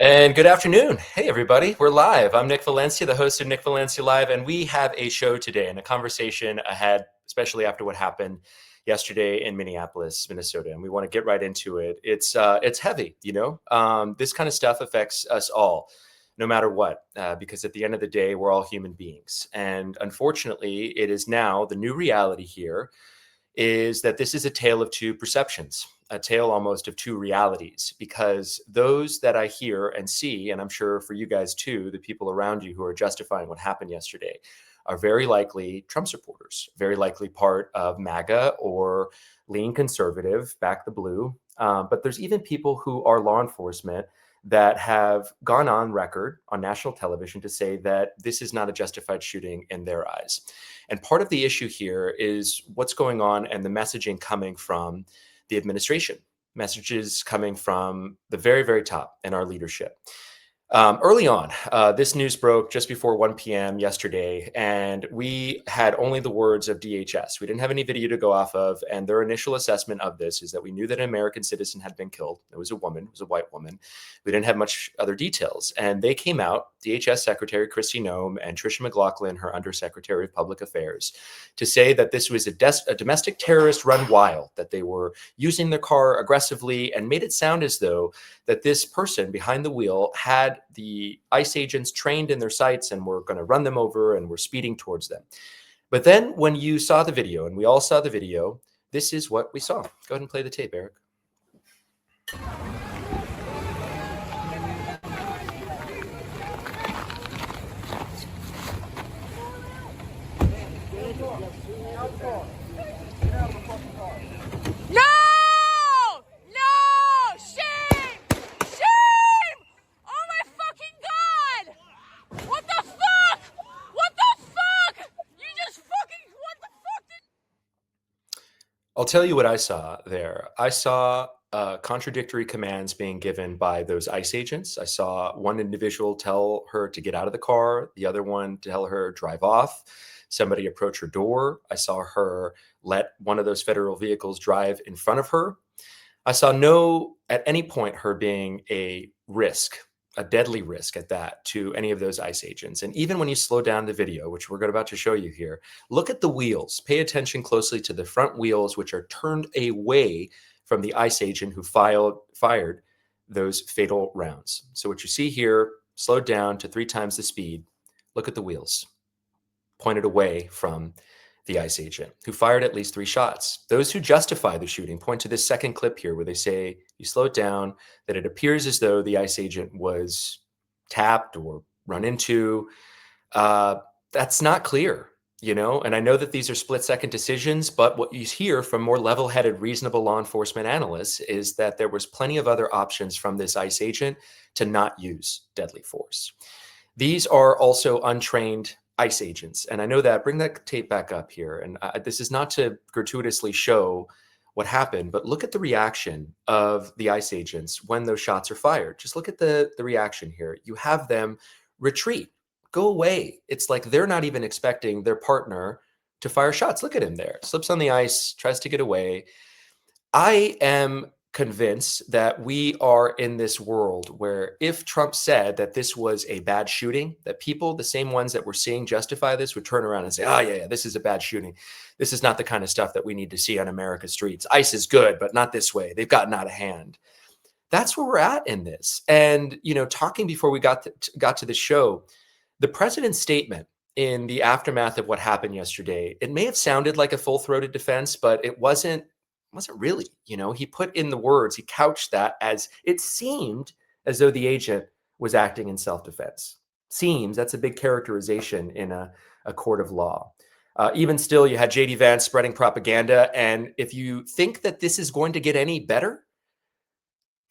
And good afternoon. Hey, everybody. We're live. I'm Nick Valencia, the host of Nick Valencia Live, and we have a show today and a conversation ahead, especially after what happened yesterday in Minneapolis, Minnesota. And we want to get right into it. It's heavy, you know. This kind of stuff affects us all, no matter what, because at the end of the day, we're all human beings. And unfortunately, it is now the new reality here is that this is a tale of two perceptions, a tale almost of two realities, because those that I hear and see, and I'm sure for you guys too, the people around you who are justifying what happened yesterday, are very likely Trump supporters, very likely part of MAGA or lean conservative, back the blue. But there's even people who are law enforcement that have gone on record on national television to say that this is not a justified shooting in their eyes. And part of the issue here is what's going on and the messaging coming from the administration, messages coming from the very, very top in our leadership. Early on, this news broke just before 1 p.m. yesterday, and we had only the words of DHS. We didn't have any video to go off of, and their initial assessment of this is that we knew that an American citizen had been killed. It was a woman, it was a white woman. We didn't have much other details, and they came out, DHS Secretary Kristi Noem and Tricia McLaughlin, her Undersecretary of Public Affairs, to say that this was a domestic terrorist run wild, that they were using their car aggressively, and made it sound as though that this person behind the wheel had the ICE agents trained in their sights and were going to run them over and were speeding towards them. But then when you saw the video, and we all saw the video, this is what we saw. Go ahead and play the tape, Eric. No! No! Shame! Shame! Oh my fucking God! What the fuck? What the fuck? You just fucking, what the fuck did... I'll tell you what I saw there. I saw contradictory commands being given by those ICE agents. I saw one individual tell her to get out of the car, the other one to tell her drive off. Somebody approach her door. I saw her let one of those federal vehicles drive in front of her. I saw no, at any point, her being a risk, a deadly risk at that, to any of those ICE agents. And even when you slow down the video, which we're about to show you here, look at the wheels. Pay attention closely to the front wheels, which are turned away from the ICE agent who fired those fatal rounds. So what you see here, slowed down to 3 times the speed. Look at the wheels pointed away from the ICE agent who fired at least 3 shots. Those who justify the shooting point to this second clip here where they say, you slow it down, that it appears as though the ICE agent was tapped or run into. That's not clear, you know? And I know that these are split-second decisions, but what you hear from more level-headed, reasonable law enforcement analysts is that there was plenty of other options from this ICE agent to not use deadly force. These are also untrained ICE agents. And I know that. Bring that tape back up here. And this is not to gratuitously show what happened, but look at the reaction of the ICE agents when those shots are fired. Just look at the reaction here. You have them retreat, go away. It's like they're not even expecting their partner to fire shots. Look at him there. Slips on the ice, tries to get away. I am convinced that we are in this world where if Trump said that this was a bad shooting, that people, the same ones that we're seeing justify this, would turn around and say, oh, yeah, this is a bad shooting. This is not the kind of stuff that we need to see on America's streets. ICE is good, but not this way. They've gotten out of hand. That's where we're at in this. And, you know, talking before we got to the show, the president's statement in the aftermath of what happened yesterday, it may have sounded like a full-throated defense, but it wasn't really, you know. He put in the words, he couched that as it seemed as though the agent was acting in self-defense. Seems, that's a big characterization in a court of law. Even still, you had J.D. Vance spreading propaganda. And if you think that this is going to get any better,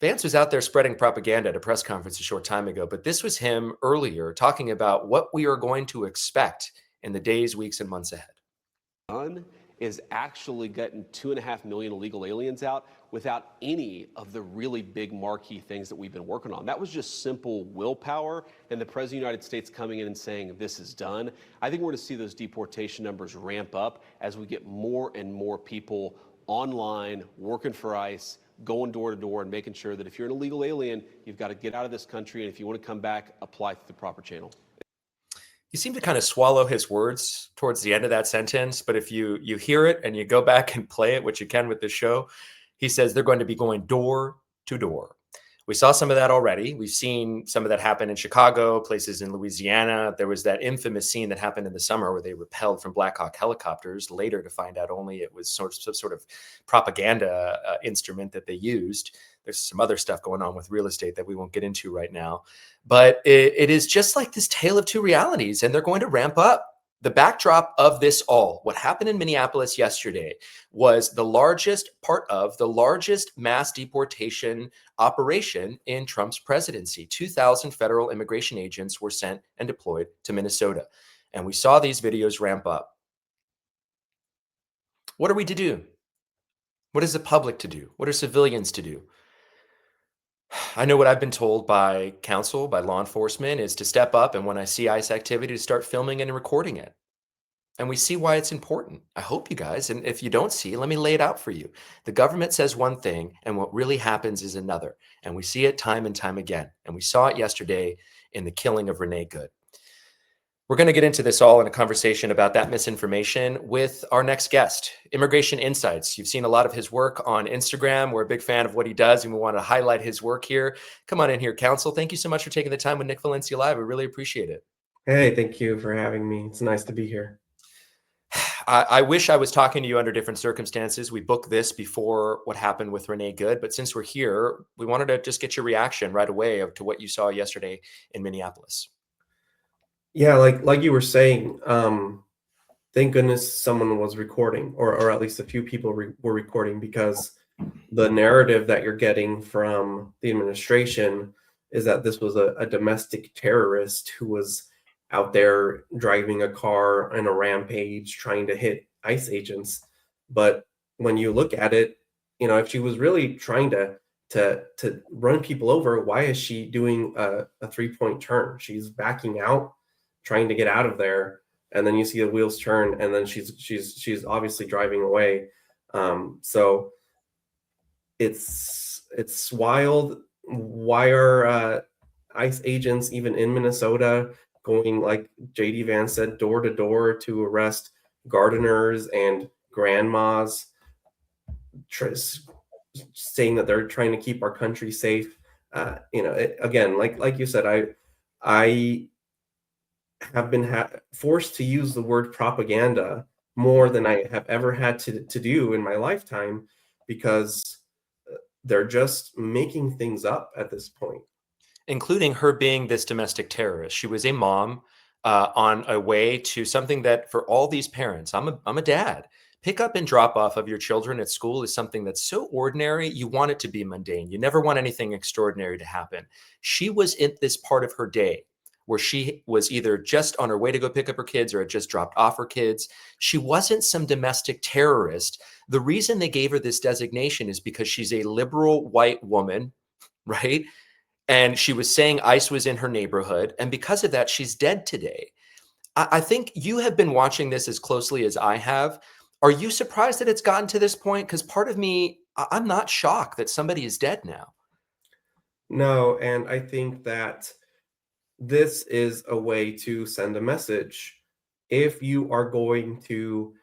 Vance was out there spreading propaganda at a press conference a short time ago, but this was him earlier talking about what we are going to expect in the days, weeks, and months ahead. Is actually getting 2.5 million illegal aliens out without any of the really big marquee things that we've been working on. That was just simple willpower and the President of the United States coming in and saying this is done. I think we're going to see those deportation numbers ramp up as we get more and more people online, working for ICE, going door to door and making sure that if you're an illegal alien, you've got to get out of this country. And if you want to come back, apply through the proper channel. He seemed to kind of swallow his words towards the end of that sentence. But if you hear it and you go back and play it, which you can with this show, he says they're going to be going door to door. We saw some of that already. We've seen some of that happen in Chicago, places in Louisiana. There was that infamous scene that happened in the summer where they rappelled from Black Hawk helicopters, later to find out only it was some sort of propaganda instrument that they used. There's some other stuff going on with real estate that we won't get into right now. But it is just like this tale of two realities, and they're going to ramp up. The backdrop of this all, what happened in Minneapolis yesterday, was the largest mass deportation operation in Trump's presidency. 2,000 federal immigration agents were sent and deployed to Minnesota. And we saw these videos ramp up. What are we to do? What is the public to do? What are civilians to do? I know what I've been told by counsel, by law enforcement, is to step up, and when I see ICE activity, to start filming and recording it. And we see why it's important. I hope you guys, and if you don't see, let me lay it out for you. The government says one thing, and what really happens is another. And we see it time and time again. And we saw it yesterday in the killing of Renee Good. We're going to get into this all in a conversation about that misinformation with our next guest, Immigration Insights. You've seen a lot of his work on Instagram. We're a big fan of what he does, and we want to highlight his work here. Come on in here, counsel. Thank you so much for taking the time with Nick Valencia Live. We really appreciate it. Hey, thank you for having me. It's nice to be here. I wish I was talking to you under different circumstances. We booked this before what happened with Renee Good, but since we're here, we wanted to just get your reaction right away to what you saw yesterday in Minneapolis. Yeah, like you were saying, thank goodness someone was recording, or at least a few people were recording, because the narrative that you're getting from the administration is that this was a domestic terrorist who was out there driving a car in a rampage trying to hit ICE agents. But when you look at it, if she was really trying to run people over, why is she doing a 3-point turn? She's backing out, trying to get out of there, and then you see the wheels turn, and then she's obviously driving away. So it's wild. Why are ICE agents even in Minnesota going, like JD Vance said, door to door to arrest gardeners and grandmas, saying that they're trying to keep our country safe? Again, like you said, I have been forced to use the word propaganda more than I have ever had to do in my lifetime, because they're just making things up at this point. Including her being this domestic terrorist. She was a mom on a way to something that for all these parents, I'm a dad. Pick up and drop off of your children at school is something that's so ordinary, you want it to be mundane. You never want anything extraordinary to happen. She was in this part of her day where she was either just on her way to go pick up her kids or had just dropped off her kids. She wasn't some domestic terrorist. The reason they gave her this designation is because she's a liberal white woman, right? And she was saying ICE was in her neighborhood. And because of that, she's dead today. I think you have been watching this as closely as I have. Are you surprised that it's gotten to this point? Because part of me, I'm not shocked that somebody is dead now. No, and I think that this is a way to send a message. If you are going to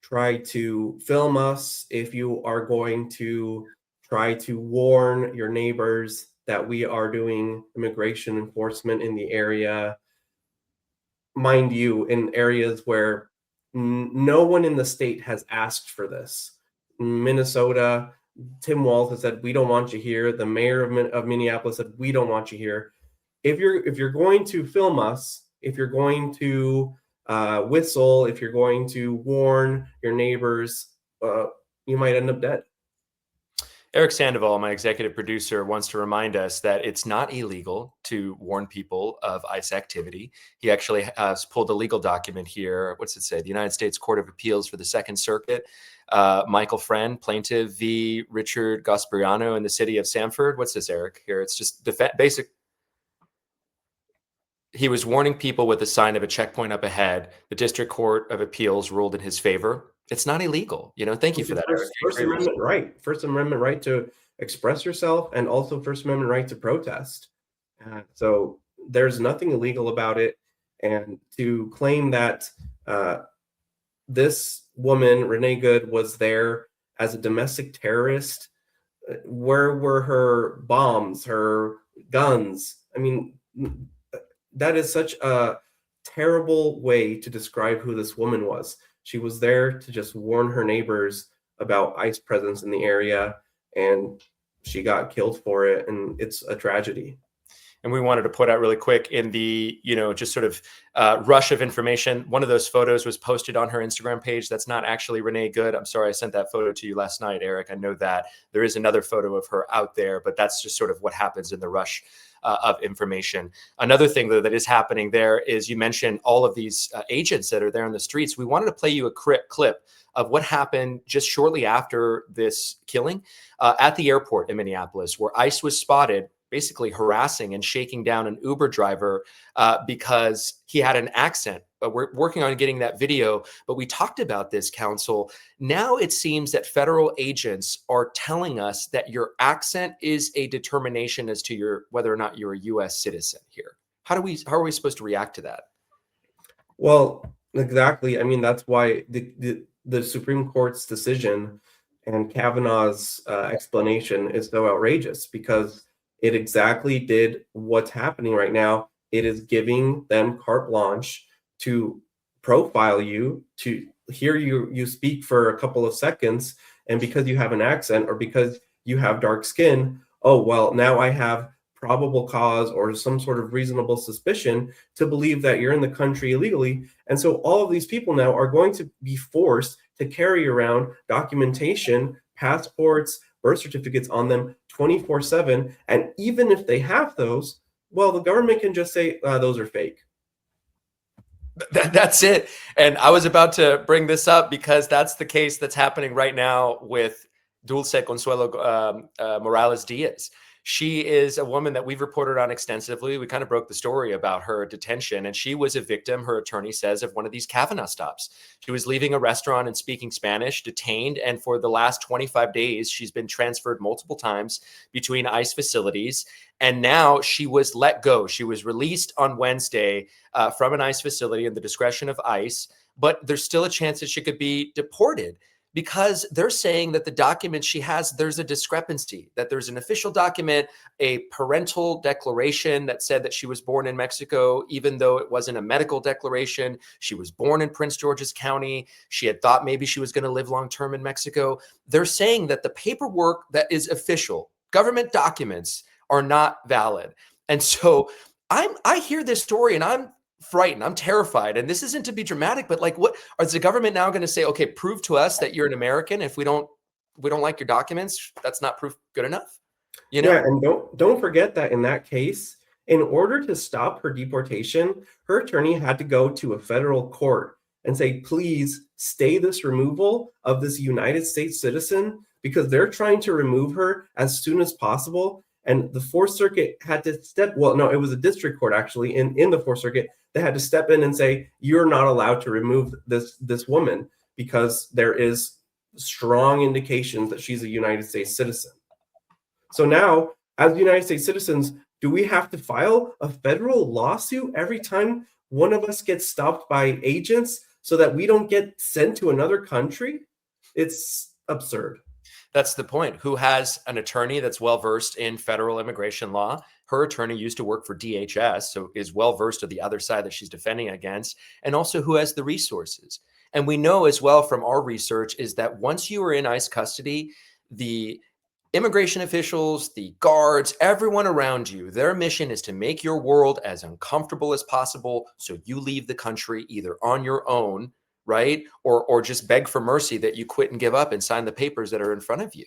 try to film us, if you are going to try to warn your neighbors that we are doing immigration enforcement in the area, mind you, in areas where no one in the state has asked for this. Minnesota, Tim Walz has said, we don't want you here. The mayor of Minneapolis said, we don't want you here. If you're going to film us, if you're going to whistle, if you're going to warn your neighbors, you might end up dead. Eric Sandoval, my executive producer, wants to remind us that it's not illegal to warn people of ICE activity. He actually has pulled a legal document here. What's it say? The United States Court of Appeals for the Second Circuit. Michael Friend, plaintiff v. Richard Gaspariano in the city of Sanford. What's this, Eric? Here, it's just basic. He was warning people with a sign of a checkpoint up ahead. The District Court of Appeals ruled in his favor. It's not illegal. Thank you for that, Eric. First Amendment right. First Amendment right to express yourself, and also First Amendment right to protest. So there's nothing illegal about it. And to claim that this woman, Renee Good, was there as a domestic terrorist, where were her bombs, her guns? I mean, that is such a terrible way to describe who this woman was. She was there to just warn her neighbors about ICE presence in the area, and she got killed for it, and it's a tragedy. And we wanted to put out really quick in the, just sort of rush of information. One of those photos was posted on her Instagram page. That's not actually Renee Good. I'm sorry, I sent that photo to you last night, Eric. I know that there is another photo of her out there, but that's just sort of what happens in the rush of information. Another thing, though, that is happening there is you mentioned all of these agents that are there on the streets. We wanted to play you a clip of what happened just shortly after this killing at the airport in Minneapolis, where ICE was spotted basically harassing and shaking down an Uber driver because he had an accent. But we're working on getting that video. But we talked about this, counsel. Now it seems that federal agents are telling us that your accent is a determination as to whether or not you're a U.S. citizen here. How are we supposed to react to that? Well, exactly. I mean, that's why the Supreme Court's decision and Kavanaugh's explanation is so outrageous, because it exactly did what's happening right now. It is giving them carte blanche to profile you, to hear you speak for a couple of seconds, and because you have an accent or because you have dark skin, oh, well, now I have probable cause or some sort of reasonable suspicion to believe that you're in the country illegally. And so all of these people now are going to be forced to carry around documentation, passports, birth certificates on them 24/7. And even if they have those, well, the government can just say those are fake. That's it. And I was about to bring this up because that's the case that's happening right now with Dulce Consuelo Morales Diaz. She is a woman that we've reported on extensively. We kind of broke the story about her detention, and she was a victim, her attorney says, of one of these Kavanaugh stops. She was leaving a restaurant and speaking Spanish, detained, and for the last 25 days, she's been transferred multiple times between ICE facilities, and now she was let go. She was released on Wednesday from an ICE facility in the discretion of ICE, but there's still a chance that she could be deported, because they're saying that the documents she has, there's a discrepancy, that there's an official document, a parental declaration that said that she was born in Mexico, even though it wasn't a medical declaration. She was born in Prince George's County. She had thought maybe she was going to live long-term in Mexico. They're saying that the paperwork that is official, government documents, are not valid. And so I hear this story and I'm frightened. I'm terrified. And this isn't to be dramatic, but like, what is the government now going to say? Okay, prove to us that you're an American. If we don't like your documents, that's not proof good enough. Yeah, and don't forget that in that case, in order to stop her deportation, her attorney had to go to a federal court and say, please stay this removal of this United States citizen, because they're trying to remove her as soon as possible. And the Fourth Circuit had to it was a district court actually in the Fourth Circuit. They had to step in and say, you're not allowed to remove this woman because there is strong indications that she's a United States citizen. So now, as United States citizens, do we have to file a federal lawsuit every time one of us gets stopped by agents so that we don't get sent to another country? It's absurd. That's the point. Who has an attorney that's well-versed in federal immigration law? Her attorney used to work for DHS, so is well-versed to the other side that she's defending against, and also who has the resources. And we know as well from our research is that once you are in ICE custody, the immigration officials, the guards, everyone around you, their mission is to make your world as uncomfortable as possible so you leave the country either on your own, right? Or just beg for mercy that you quit and give up and sign the papers that are in front of you.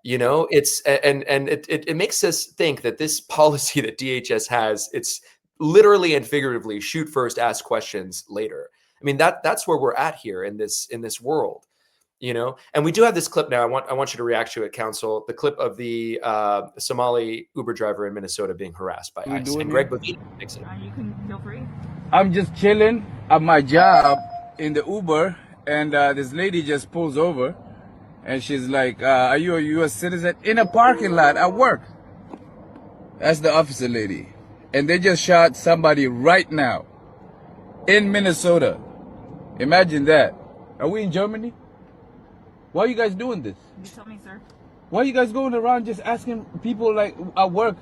It makes us think that this policy that DHS has, it's literally and figuratively shoot first, ask questions later. I mean, that's where we're at here in this world, and we do have this clip now. I want you to react to it, counsel. The clip of the Somali Uber driver in Minnesota being harassed by ICE. And Greg Vendido makes it. You can feel free. I'm just chilling at my job in the Uber, and this lady just pulls over, and she's like, "Are you a U.S. citizen?" In a parking lot at work. That's the officer lady, and they just shot somebody right now in Minnesota. Imagine that. Are we in Germany? Why are you guys doing this? You tell me, sir. Why are you guys going around just asking people like at work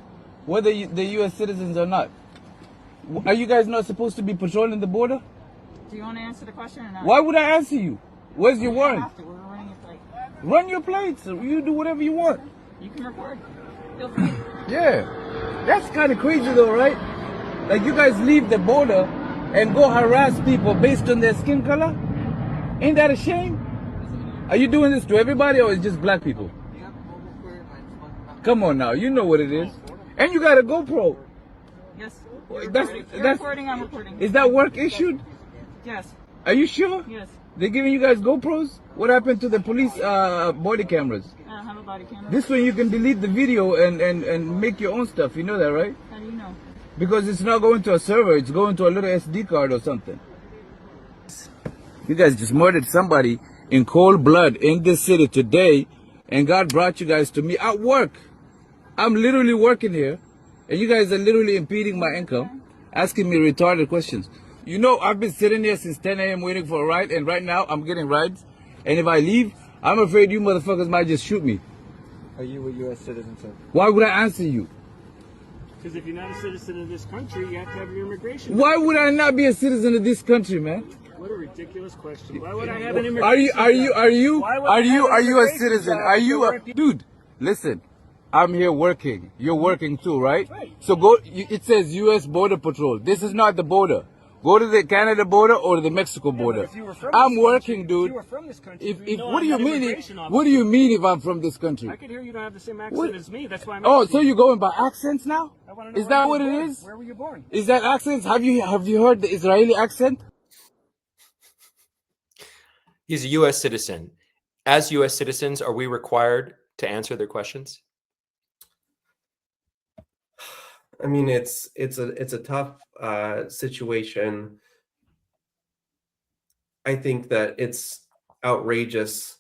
whether they're U.S. citizens or not? Are you guys not supposed to be patrolling the border? Do you want to answer the question or not? Why would I answer you? Where's your You don't warrant? have to. We're running your plate. Run your plates. You do whatever you want. You can record. Feel free. Yeah. That's kind of crazy though, right? Like you guys leave the border and go harass people based on their skin color? Ain't that a shame? Are you doing this to everybody or is it just black people? Come on now, you know what it is. And you got a GoPro. Yes. Well, You're that's- recording. You're that's- recording. I'm recording. Is that work issued? Yes. Are you sure? Yes. They're giving you guys GoPros? What happened to the police body cameras? I don't have a body camera. This one you can delete the video and make your own stuff. You know that, right? How do you know? Because it's not going to a server, it's going to a little SD card or something. You guys just murdered somebody in cold blood in this city today, and God brought you guys to me at work. I'm literally working here, and you guys are literally impeding my income, asking me retarded questions. You know, I've been sitting here since 10 a.m. waiting for a ride, and right now I'm getting rides. And if I leave, I'm afraid you motherfuckers might just shoot me. Are you a U.S. citizen, sir? Why would I answer you? Because if you're not a citizen of this country, you have to have your immigration. Why would I not be a citizen of this country, man? What a ridiculous question. Why would I have an immigration? Are you Why would I have an a immigration citizen? job Are if you there a weren't- dude? Listen, I'm here working. You're working too, right? So go. It says U.S. Border Patrol. This is not the border. Go to the Canada border or the Mexico border. If you were from I'm this working, country, dude. If you were from this country, If you know what do I'm you an mean? immigration What do you mean if I'm from this I country? could hear you don't have the same accent What? as me. That's why I'm Oh, asking so you. you're going by accents now? I wanna know Is where that you what were it born. is? Where were you born? Is that accents? Have you heard the Israeli accent? He's a U.S. citizen. As U.S. citizens, are we required to answer their questions? I mean, it's a tough situation. I think that it's outrageous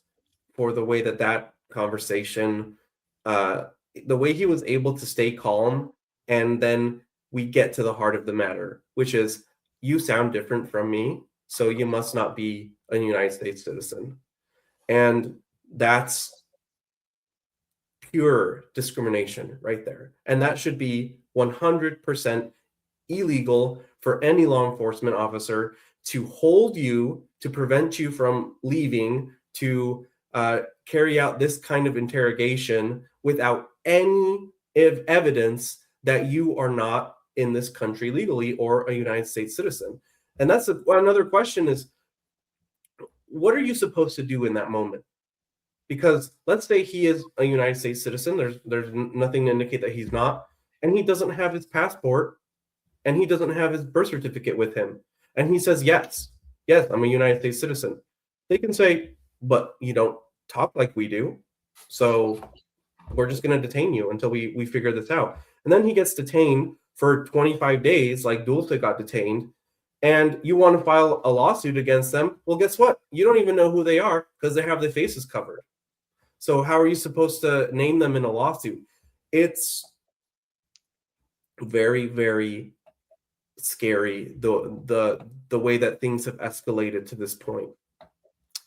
for the way that conversation, the way he was able to stay calm, and then we get to the heart of the matter, which is you sound different from me, so you must not be a United States citizen, and that's pure discrimination right there, and that should be 100% illegal for any law enforcement officer to hold you, to prevent you from leaving, to carry out this kind of interrogation without any evidence that you are not in this country legally or a United States citizen. And that's another question is, what are you supposed to do in that moment? Because let's say he is a United States citizen, there's nothing to indicate that he's not, and he doesn't have his passport, and he doesn't have his birth certificate with him, and he says, yes, I'm a United States citizen. They can say, but you don't talk like we do, so we're just going to detain you until we figure this out. And then he gets detained for 25 days, like Dulce got detained, and you want to file a lawsuit against them. Well, guess what? You don't even know who they are because they have their faces covered. So how are you supposed to name them in a lawsuit? It's very, very scary, the way that things have escalated to this point.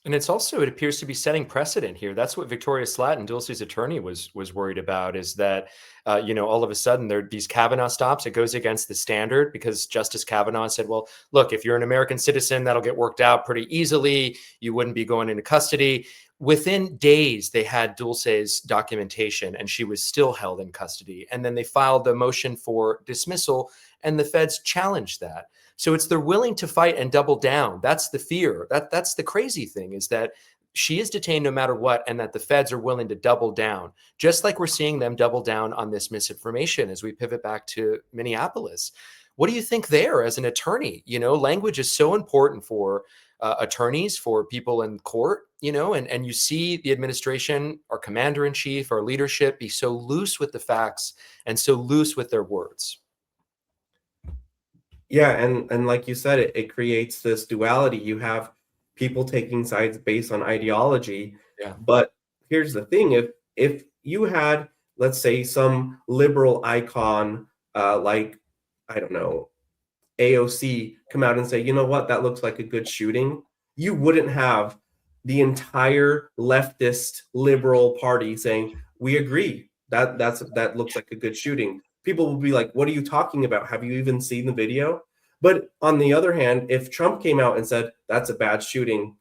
And it's also, it appears to be setting precedent here. That's what Victoria Slatton, Dulce's attorney, was worried about, is that, all of a sudden there are these Kavanaugh stops. It goes against the standard because Justice Kavanaugh said, well, look, if you're an American citizen, that'll get worked out pretty easily. You wouldn't be going into custody. Within days, they had Dulce's documentation and she was still held in custody. And then they filed the motion for dismissal and the feds challenged that. So they're willing to fight and double down. That's the fear. That's the crazy thing, is that she is detained no matter what, and that the feds are willing to double down, just like we're seeing them double down on this misinformation as we pivot back to Minneapolis. What do you think there as an attorney? Language is so important for attorneys, for people in court, and you see the administration, our commander in chief, our leadership be so loose with the facts and so loose with their words. Yeah, and like you said, it creates this duality. You have people taking sides based on ideology. Yeah. But here's the thing: if you had, let's say, some liberal icon like, I don't know, AOC come out and say, you know what, that looks like a good shooting, you wouldn't have the entire leftist liberal party saying, we agree, that looks like a good shooting. People will be like, what are you talking about? Have you even seen the video? But on the other hand, if Trump came out and said that's a bad shooting,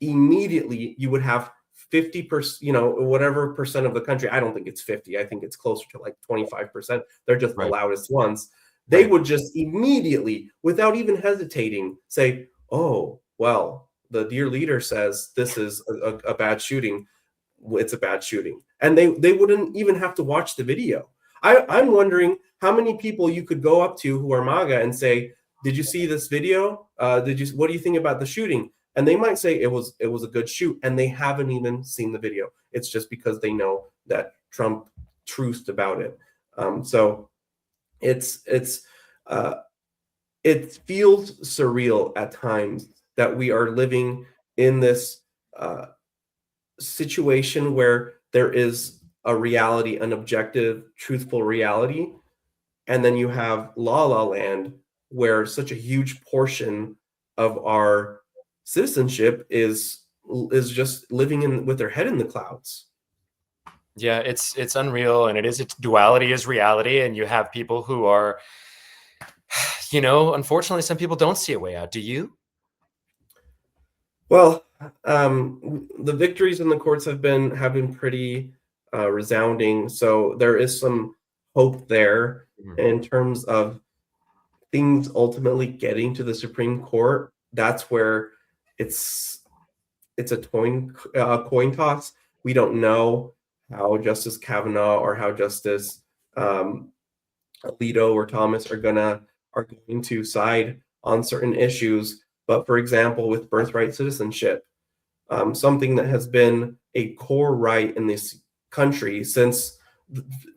immediately you would have 50%, whatever percent of the country. I don't think it's 50. I think it's closer to like 25%. They're just the Right. loudest ones. They Right. would just immediately, without even hesitating, say, oh, well, the dear leader says this is a bad shooting. It's a bad shooting. And they wouldn't even have to watch the video. I'm wondering how many people you could go up to who are MAGA and say, did you see this video? What do you think about the shooting? And they might say it was a good shoot, and they haven't even seen the video. It's just because they know that Trump truthed about it. So it feels surreal at times that we are living in this situation where there is a reality, an objective, truthful reality, and then you have La La Land, where such a huge portion of our citizenship is just living in with their head in the clouds. Yeah, it's unreal, and it's duality is reality, and you have people who are, unfortunately, some people don't see a way out. Do you? Well, the victories in the courts have been pretty resounding, so there is some hope there in terms of things ultimately getting to the Supreme Court. That's where it's a coin toss. We don't know how Justice Kavanaugh or how Justice Alito or Thomas are going to side on certain issues. But for example, with birthright citizenship, something that has been a core right in this country since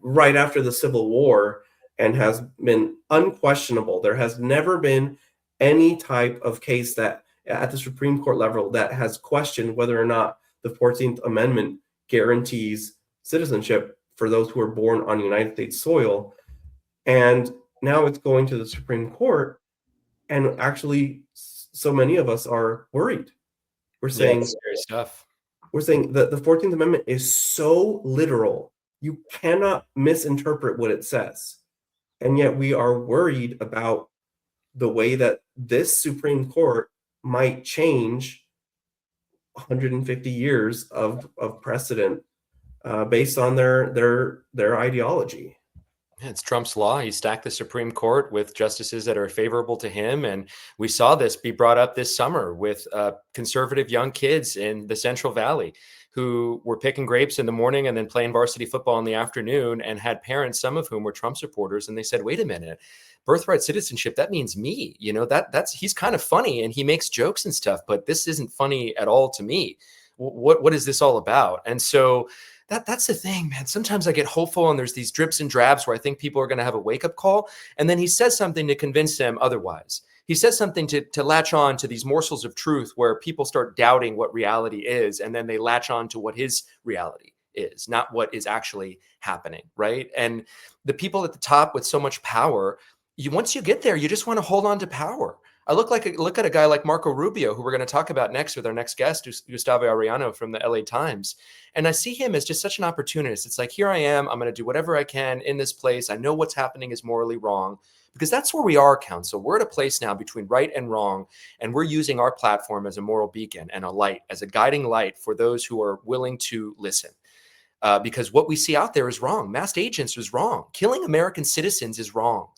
right after the Civil War and has been unquestionable. There has never been any type of case that at the Supreme Court level that has questioned whether or not the 14th Amendment guarantees citizenship for those who are born on United States soil. And now it's going to the Supreme Court, and actually so many of us are worried. We're saying scary stuff. We're saying that the 14th Amendment is so literal, you cannot misinterpret what it says. And yet we are worried about the way that this Supreme Court might change 150 years of precedent based on their ideology. It's Trump's law. He stacked the Supreme Court with justices that are favorable to him. And we saw this be brought up this summer with conservative young kids in the Central Valley who were picking grapes in the morning and then playing varsity football in the afternoon, and had parents, some of whom were Trump supporters. And they said, wait a minute, birthright citizenship, that means me. He's kind of funny and he makes jokes and stuff, but this isn't funny at all to me. What is this all about? And so that's the thing, man. Sometimes I get hopeful and there's these drips and drabs where I think people are going to have a wake up call. And then he says something to convince them otherwise. He says something to latch on to these morsels of truth where people start doubting what reality is. And then they latch on to what his reality is, not what is actually happening. Right. And the people at the top with so much power, once you get there, you just want to hold on to power. I look at a guy like Marco Rubio, who we're going to talk about next with our next guest, Gustavo Arellano from the LA Times. And I see him as just such an opportunist. It's like, here I am. I'm going to do whatever I can in this place. I know what's happening is morally wrong, because that's where we are, counsel. We're at a place now between right and wrong, and we're using our platform as a moral beacon and a light, as a guiding light for those who are willing to listen. Because what we see out there is wrong. Masked agents is wrong. Killing American citizens is wrong.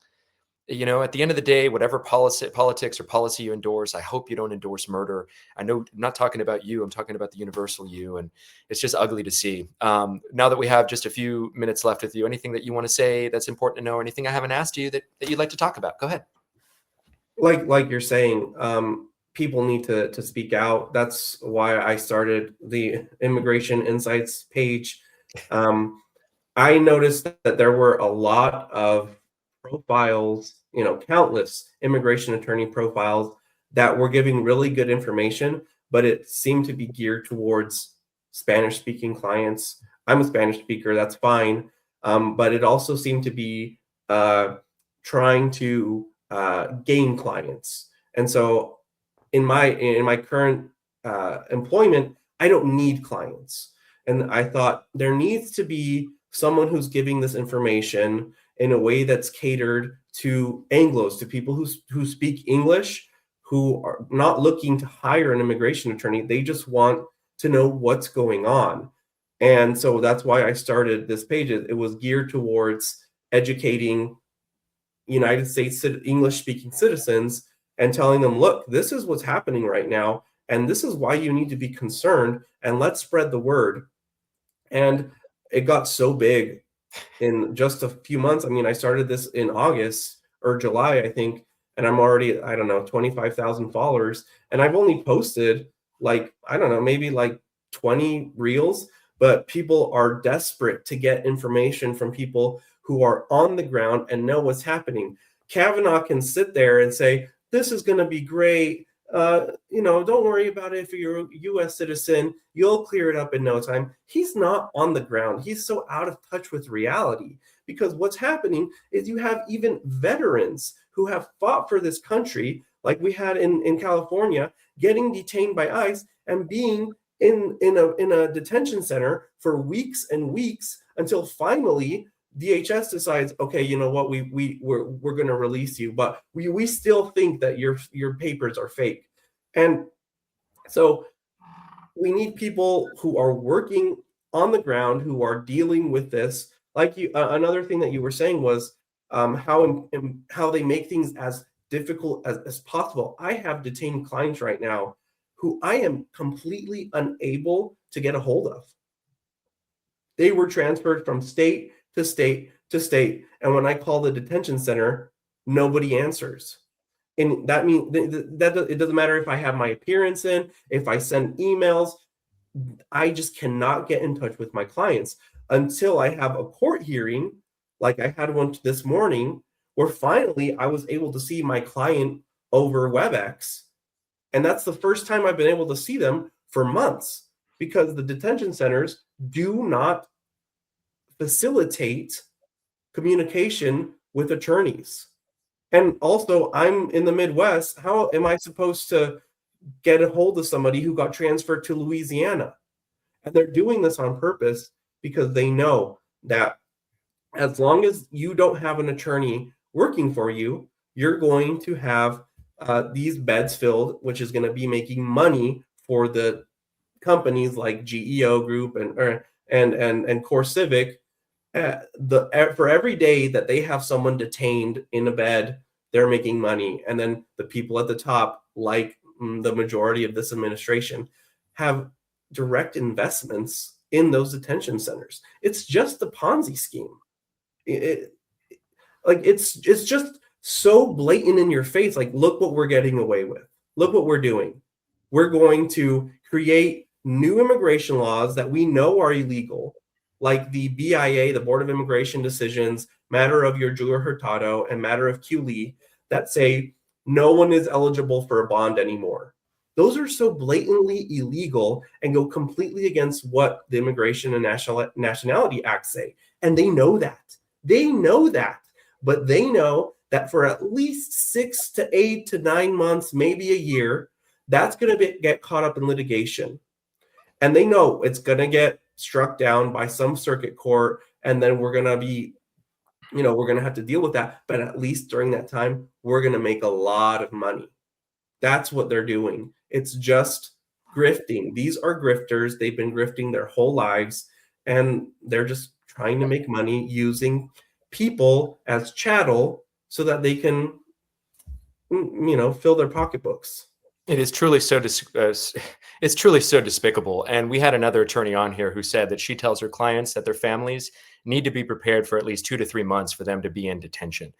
At the end of the day, whatever politics or policy you endorse, I hope you don't endorse murder. I know I'm not talking about you. I'm talking about the universal you. And it's just ugly to see. Now that we have just a few minutes left with you, anything that you want to say that's important to know, anything I haven't asked you that you'd like to talk about? Go ahead. Like you're saying, people need to speak out. That's why I started the Immigration Insights page. I noticed that there were a lot of profiles, countless immigration attorney profiles that were giving really good information, but it seemed to be geared towards Spanish-speaking clients. I'm a Spanish speaker, that's fine. But it also seemed to be trying to gain clients. And so in my current employment, I don't need clients. And I thought there needs to be someone who's giving this information in a way that's catered to Anglos, to people who speak English, who are not looking to hire an immigration attorney. They just want to know what's going on. And so that's why I started this page. It was geared towards educating United States English-speaking citizens and telling them, look, this is what's happening right now, and this is why you need to be concerned, and let's spread the word. And it got so big in just a few months. I mean, I started this in August or July, I think, and I'm already, I don't know, 25,000 followers. And I've only posted like, I don't know, maybe like 20 reels, but people are desperate to get information from people who are on the ground and know what's happening. Kavanaugh can sit there and say, this is going to be great. Don't worry about it. If you're a US citizen, you'll clear it up in no time. He's not on the ground. He's so out of touch with reality, because what's happening is you have even veterans who have fought for this country, like we had in California, getting detained by ICE and being in a detention center for weeks and weeks until finally DHS decides, okay, you know what, we're going to release you, but we still think that your papers are fake. And so we need people who are working on the ground, who are dealing with this. Like another thing that you were saying was how they make things as difficult as possible. I have detained clients right now who I am completely unable to get a hold of. They were transferred from state to state to state. And when I call the detention center, nobody answers. And that means that it doesn't matter if I have my appearance in, if I send emails, I just cannot get in touch with my clients until I have a court hearing, like I had one this morning, where finally I was able to see my client over WebEx. And that's the first time I've been able to see them for months, because the detention centers do not facilitate communication with attorneys. And also, I'm in the Midwest. How am I supposed to get a hold of somebody who got transferred to Louisiana? And they're doing this on purpose because they know that as long as you don't have an attorney working for you, you're going to have these beds filled, which is going to be making money for the companies like GEO Group and CoreCivic. For every day that they have someone detained in a bed, they're making money. And then the people at the top, like the majority of this administration, have direct investments in those detention centers. It's just a Ponzi scheme. It's just so blatant in your face. Like, look what we're getting away with. Look what we're doing. We're going to create new immigration laws that we know are illegal, like the BIA, the Board of Immigration Decisions, matter of your Jura Hurtado, and matter of QLE, that say no one is eligible for a bond anymore. Those are so blatantly illegal and go completely against what the Immigration and Nationality Act say. And they know that. They know that. But they know that for at least 6 to 8 to 9 months, maybe a year, that's going to get caught up in litigation. And they know it's going to get struck down by some circuit court, and then we're going to be, we're going to have to deal with that. But at least during that time, we're going to make a lot of money. That's what they're doing. It's just grifting. These are grifters. They've been grifting their whole lives, and they're just trying to make money using people as chattel so that they can, fill their pocketbooks. It is truly so it's truly so despicable. And we had another attorney on here who said that she tells her clients that their families need to be prepared for at least 2 to 3 months for them to be in detention.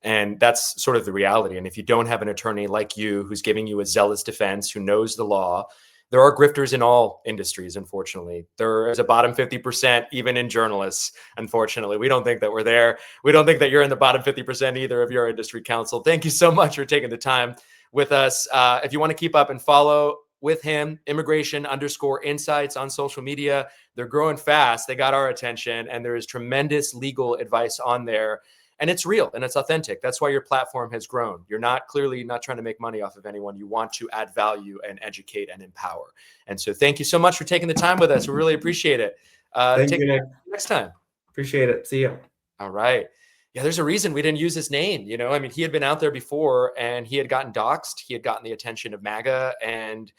And that's sort of the reality. And if you don't have an attorney like you who's giving you a zealous defense, who knows the law, there are grifters in all industries, unfortunately. There is a bottom 50%, even in journalists, unfortunately. We don't think that we're there. We don't think that you're in the bottom 50% either of your industry counsel. Thank you so much for taking the time with us. If you want to keep up and follow with him, immigration_insights on social media. They're growing fast. They got our attention, and there is tremendous legal advice on there. And it's real and it's authentic. That's why your platform has grown. You're not clearly not trying to make money off of anyone. You want to add value and educate and empower. And so thank you so much for taking the time with us. We really appreciate it. Thank you, Nick. Next time. Appreciate it. See you. All right. Yeah, there's a reason we didn't use his name. You know, I mean, he had been out there before and he had gotten doxxed. He had gotten the attention of MAGA. And,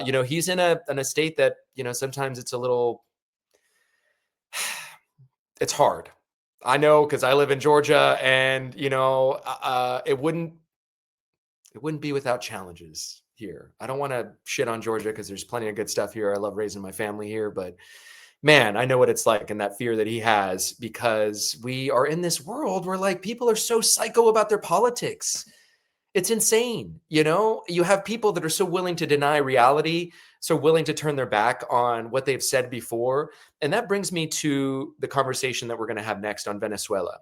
you know, he's in a state that, you know, sometimes it's a little, it's hard. I know because I live in Georgia and, you know, it wouldn't be without challenges here. I don't want to shit on Georgia because there's plenty of good stuff here. I love raising my family here, but man, I know what it's like and that fear that he has because we are in this world where like people are so psycho about their politics. It's insane. You know, you have people that are so willing to deny reality, so willing to turn their back on what they've said before. And that brings me to the conversation that we're going to have next on Venezuela.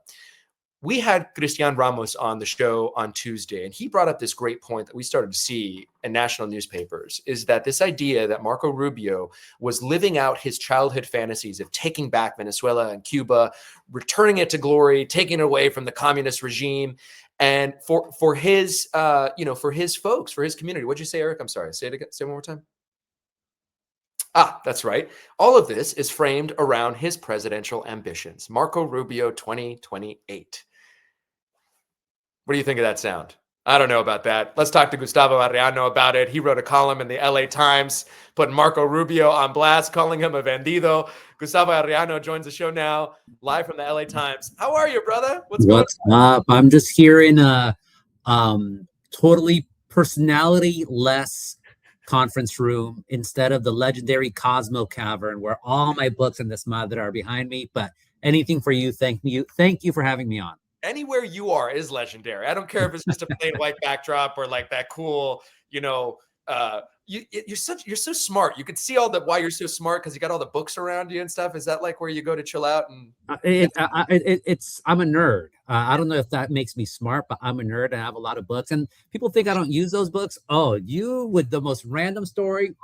We had Cristian Ramos on the show on Tuesday, and he brought up this great point that we started to see in national newspapers, is that this idea that Marco Rubio was living out his childhood fantasies of taking back Venezuela and Cuba, returning it to glory, taking it away from the communist regime, and for his, you know, for his folks, for his community. What'd you say, Eric? I'm sorry. Say it again. Say it one more time. That's right. All of this is framed around his presidential ambitions. Marco Rubio 2028. What do you think of that sound? I don't know about that. Let's talk to Gustavo Arellano about it. He wrote a column in the LA Times, putting Marco Rubio on blast, calling him a Vendido. Gustavo Arellano joins the show now, live from the LA Times. How are you, brother? What's going up? I'm just here in a totally personality-less conference room instead of the legendary Cosmo Cavern where all my books and this madre are behind me. But anything for you. Thank you for having me on. Anywhere you are is legendary. I don't care if it's just a plain white backdrop or like that cool, you know, you're so smart. You could see all the why you're so smart because you got all the books around you and stuff. Is that like where you go to chill out? And I'm a nerd. I don't know if that makes me smart, but I'm a nerd and I have a lot of books. And people think I don't use those books. Oh, you with the most random story.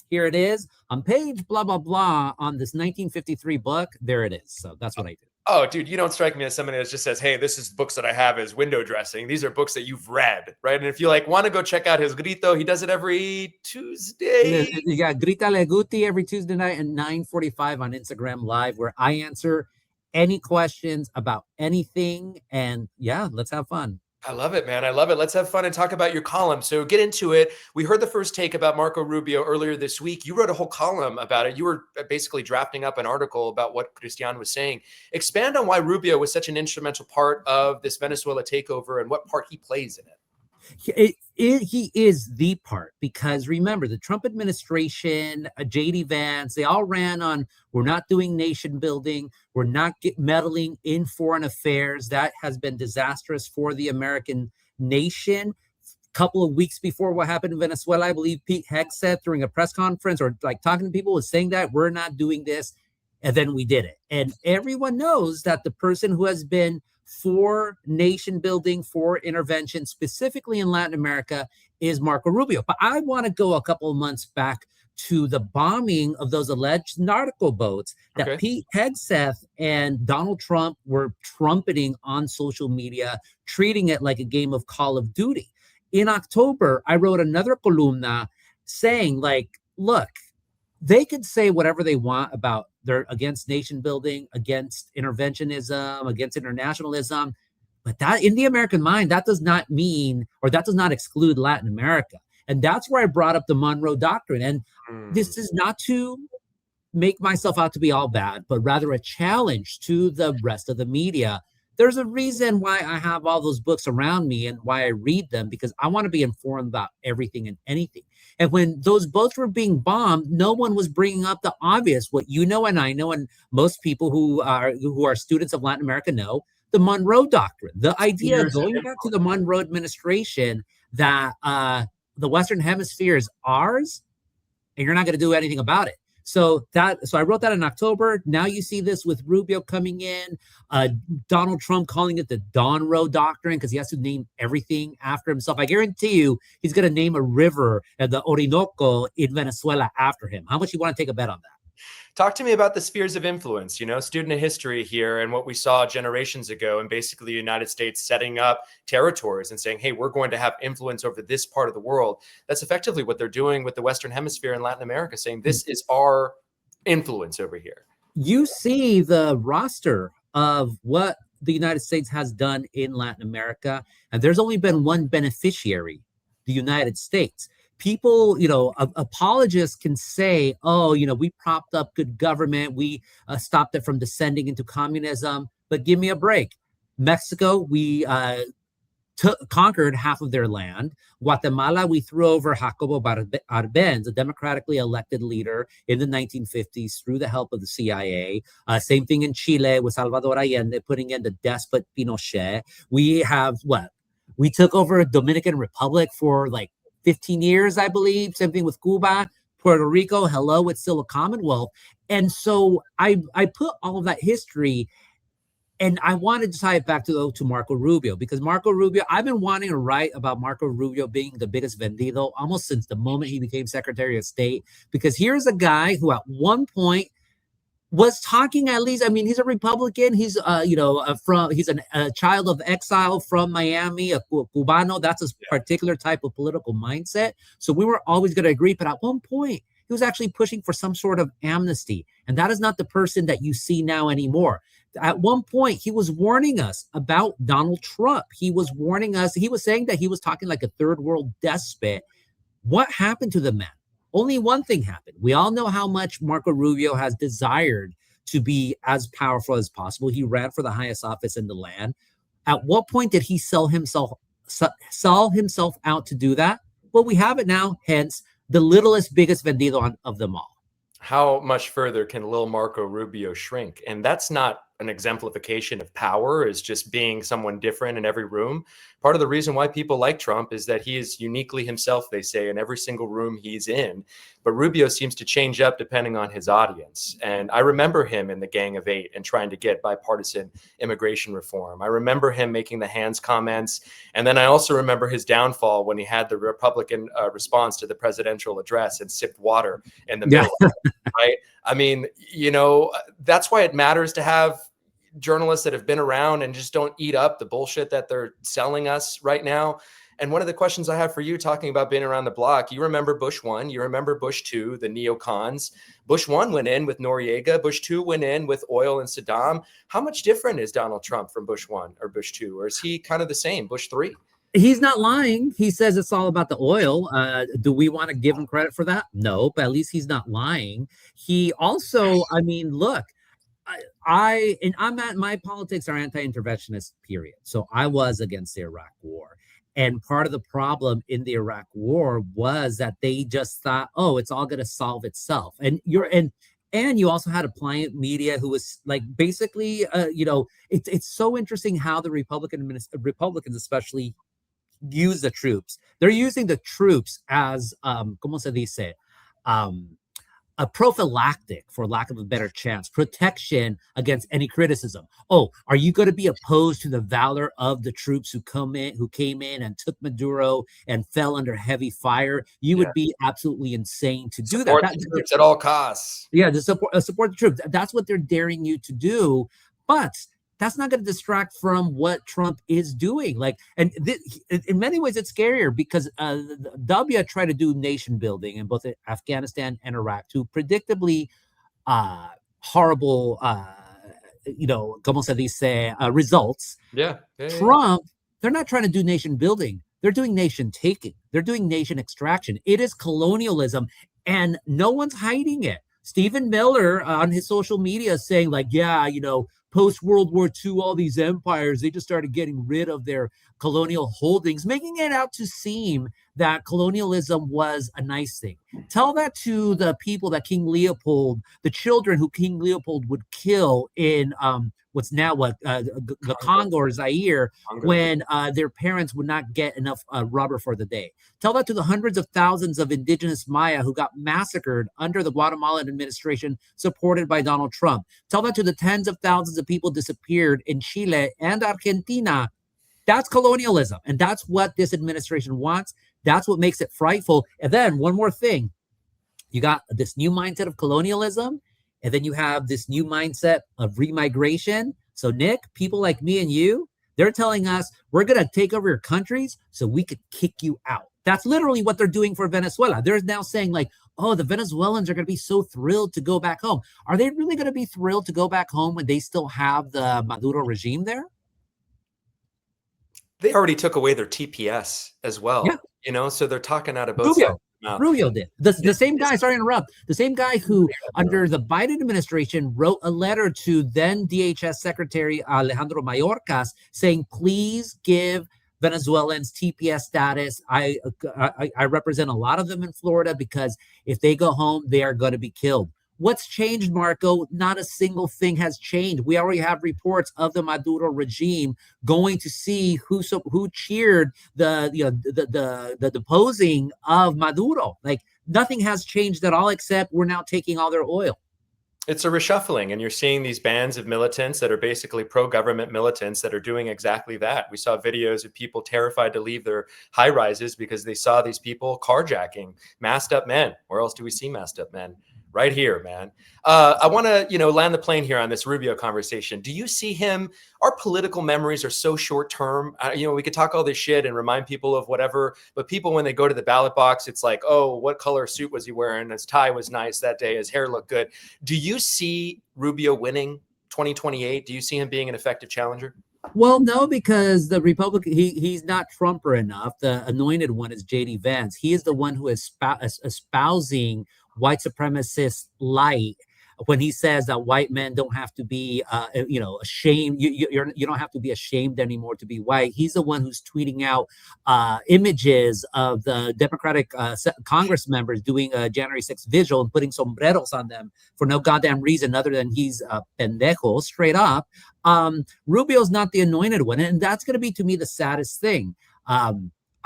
Here it is on page blah blah blah on this 1953 book. There it is. So that's what I do. Oh, dude, you don't strike me as somebody that just says, hey, this is books that I have as window dressing. These are books that you've read, right? And if you like want to go check out his Grito, he does it every Tuesday. You got Grita Leguti every Tuesday night at 9:45 on Instagram Live, where I answer any questions about anything. And yeah, let's have fun. I love it, man. I love it. Let's have fun and talk about your column. So get into it. We heard the first take about Marco Rubio earlier this week. You wrote a whole column about it. You were basically drafting up an article about what Cristian was saying. Expand on why Rubio was such an instrumental part of this Venezuela takeover and what part he plays in it. He is the part, because remember, the Trump administration, J.D. Vance, they all ran on, we're not doing nation building, we're not meddling in foreign affairs. That has been disastrous for the American nation. A couple of weeks before what happened in Venezuela, I believe Pete Hegseth during a press conference or like talking to people was saying that we're not doing this. And then we did it. And everyone knows that the person who has been for nation building, for intervention, specifically in Latin America, is Marco Rubio. But I want to go a couple of months back to the bombing of those alleged narco boats that Pete Hegseth and Donald Trump were trumpeting on social media, treating it like a game of Call of Duty. In October, I wrote another columna saying, like, look, they could say whatever they want about they're against nation building, against interventionism, against internationalism. But that in the American mind, that does not mean, or that does not exclude Latin America. And that's where I brought up the Monroe Doctrine. And this is not to make myself out to be all bad, but rather a challenge to the rest of the media. There's a reason why I have all those books around me and why I read them, because I want to be informed about everything and anything. And when those boats were being bombed, no one was bringing up the obvious, what you know and I know, and most people who are students of Latin America know, the Monroe Doctrine. The idea, going back to the Monroe administration, that the Western Hemisphere is ours, and you're not going to do anything about it. So I wrote that in October. Now you see this with Rubio coming in, Donald Trump calling it the Donroe Doctrine because he has to name everything after himself. I guarantee you he's going to name a river at the Orinoco in Venezuela after him. How much you want to take a bet on that? Talk to me about the spheres of influence, student of history here and what we saw generations ago, and basically the United States setting up territories and saying, hey, we're going to have influence over this part of the world. That's effectively what they're doing with the Western Hemisphere and Latin America, saying this is our influence over here. You see the roster of what the United States has done in Latin America, and there's only been one beneficiary, the United States. People, apologists can say, oh, we propped up good government. We stopped it from descending into communism. But give me a break. Mexico, we conquered half of their land. Guatemala, we threw over Jacobo Arbenz, a democratically elected leader in the 1950s through the help of the CIA. Same thing in Chile with Salvador Allende putting in the despot Pinochet. We have we took over Dominican Republic for like 15 years, I believe. Same thing with Cuba. Puerto Rico, hello, it's still a Commonwealth. And so I put all of that history, and I wanted to tie it back to Marco Rubio, because Marco Rubio, I've been wanting to write about Marco Rubio being the biggest vendido almost since the moment he became Secretary of State, because here's a guy who at one point was talking, at least, I mean, he's a Republican. He's, he's a child of exile from Miami, a Cubano. That's a particular type of political mindset. So we were always going to agree. But at one point, he was actually pushing for some sort of amnesty. And that is not the person that you see now anymore. At one point, he was warning us about Donald Trump. He was warning us. He was saying that he was talking like a third world despot. What happened to the man? Only one thing happened. We all know how much Marco Rubio has desired to be as powerful as possible. He ran for the highest office in the land. At what point did he sell himself out to do that? Well, we have it now, hence the littlest, biggest vendido of them all. How much further can little Marco Rubio shrink? And that's not an exemplification of power, is just being someone different in every room. Part of the reason why people like Trump is that he is uniquely himself, they say, in every single room he's in. But Rubio seems to change up depending on his audience. And I remember him in the Gang of Eight and trying to get bipartisan immigration reform. I remember him making the hands comments. And then I also remember his downfall when he had the Republican response to the presidential address and sipped water in the middle. Right? I mean, that's why it matters to have journalists that have been around and just don't eat up the bullshit that they're selling us right now. And one of the questions I have for you, talking about being around the block, you remember Bush 1, you remember Bush 2, the neocons. Bush 1 went in with Noriega, Bush 2 went in with oil and Saddam. How much different is Donald Trump from Bush 1 or Bush 2? Or is he kind of the same, Bush 3? He's not lying. He says it's all about the oil. Do we want to give him credit for that? No, but at least he's not lying. He also, I mean, look, my politics are anti-interventionist, period. So I was against the Iraq War. And part of the problem in the Iraq War was that they just thought, oh, it's all going to solve itself. And you also had a pliant media who was like, basically, it's so interesting how the Republicans especially use the troops. They're using the troops as, ¿cómo se dice? A prophylactic, for lack of a better chance, protection against any criticism. Oh, are you going to be opposed to the valor of the troops who came in and took Maduro and fell under heavy fire? You would be absolutely insane to do support that. The troops at all costs. Yeah, to support the troops. That's what they're daring you to do. But that's not going to distract from what Trump is doing. In many ways, it's scarier because W tried to do nation building in both Afghanistan and Iraq to predictably horrible, como se dice, results. Yeah. Trump, they're not trying to do nation building. They're doing nation taking. They're doing nation extraction. It is colonialism, and no one's hiding it. Stephen Miller on his social media is saying, post World War II, all these empires, they just started getting rid of their colonial holdings, making it out to seem that colonialism was a nice thing. Tell that to the people that King Leopold, the children who King Leopold would kill in what's now the Congo or Zaire, when their parents would not get enough rubber for the day. Tell that to the hundreds of thousands of indigenous Maya who got massacred under the Guatemalan administration supported by Donald Trump. Tell that to the tens of thousands of people disappeared in Chile and Argentina. That's colonialism. And that's what this administration wants. That's what makes it frightful. And then one more thing. You got this new mindset of colonialism, and then you have this new mindset of remigration. So, Nick, people like me and you, they're telling us we're going to take over your countries so we could kick you out. That's literally what they're doing for Venezuela. They're now saying like, oh, the Venezuelans are going to be so thrilled to go back home. Are they really going to be thrilled to go back home when they still have the Maduro regime there? They already took away their TPS as well. Yeah. You know, so they're talking out of both sides. Rubio did. The same guy, sorry to interrupt, the same guy who under the Biden administration wrote a letter to then DHS Secretary Alejandro Mayorkas saying, please give Venezuelans TPS status. I represent a lot of them in Florida because if they go home, they are going to be killed. What's changed, Marco? Not a single thing has changed. We already have reports of the Maduro regime going to see who cheered the deposing of Maduro. Like nothing has changed at all, except we're now taking all their oil. It's a reshuffling, and you're seeing these bands of militants that are basically pro-government militants that are doing exactly that. We saw videos of people terrified to leave their high rises because they saw these people carjacking masked up men. Where else do we see masked up men? Right here, man. I want to, land the plane here on this Rubio conversation. Do you see him? Our political memories are so short term. We could talk all this shit and remind people of whatever, but people, when they go to the ballot box, it's like, oh, what color suit was he wearing? His tie was nice that day. His hair looked good. Do you see Rubio winning 2028? Do you see him being an effective challenger? Well, no, because the Republican, he's not Trumper enough. The anointed one is J.D. Vance. He is the one who is espousing white supremacist light when he says that white men don't have to be, ashamed. You don't have to be ashamed anymore to be white. He's the one who's tweeting out images of the Democratic Congress members doing a January 6th vigil and putting sombreros on them for no goddamn reason other than he's pendejo, straight up. Rubio's not the anointed one. And that's going to be, to me, the saddest thing.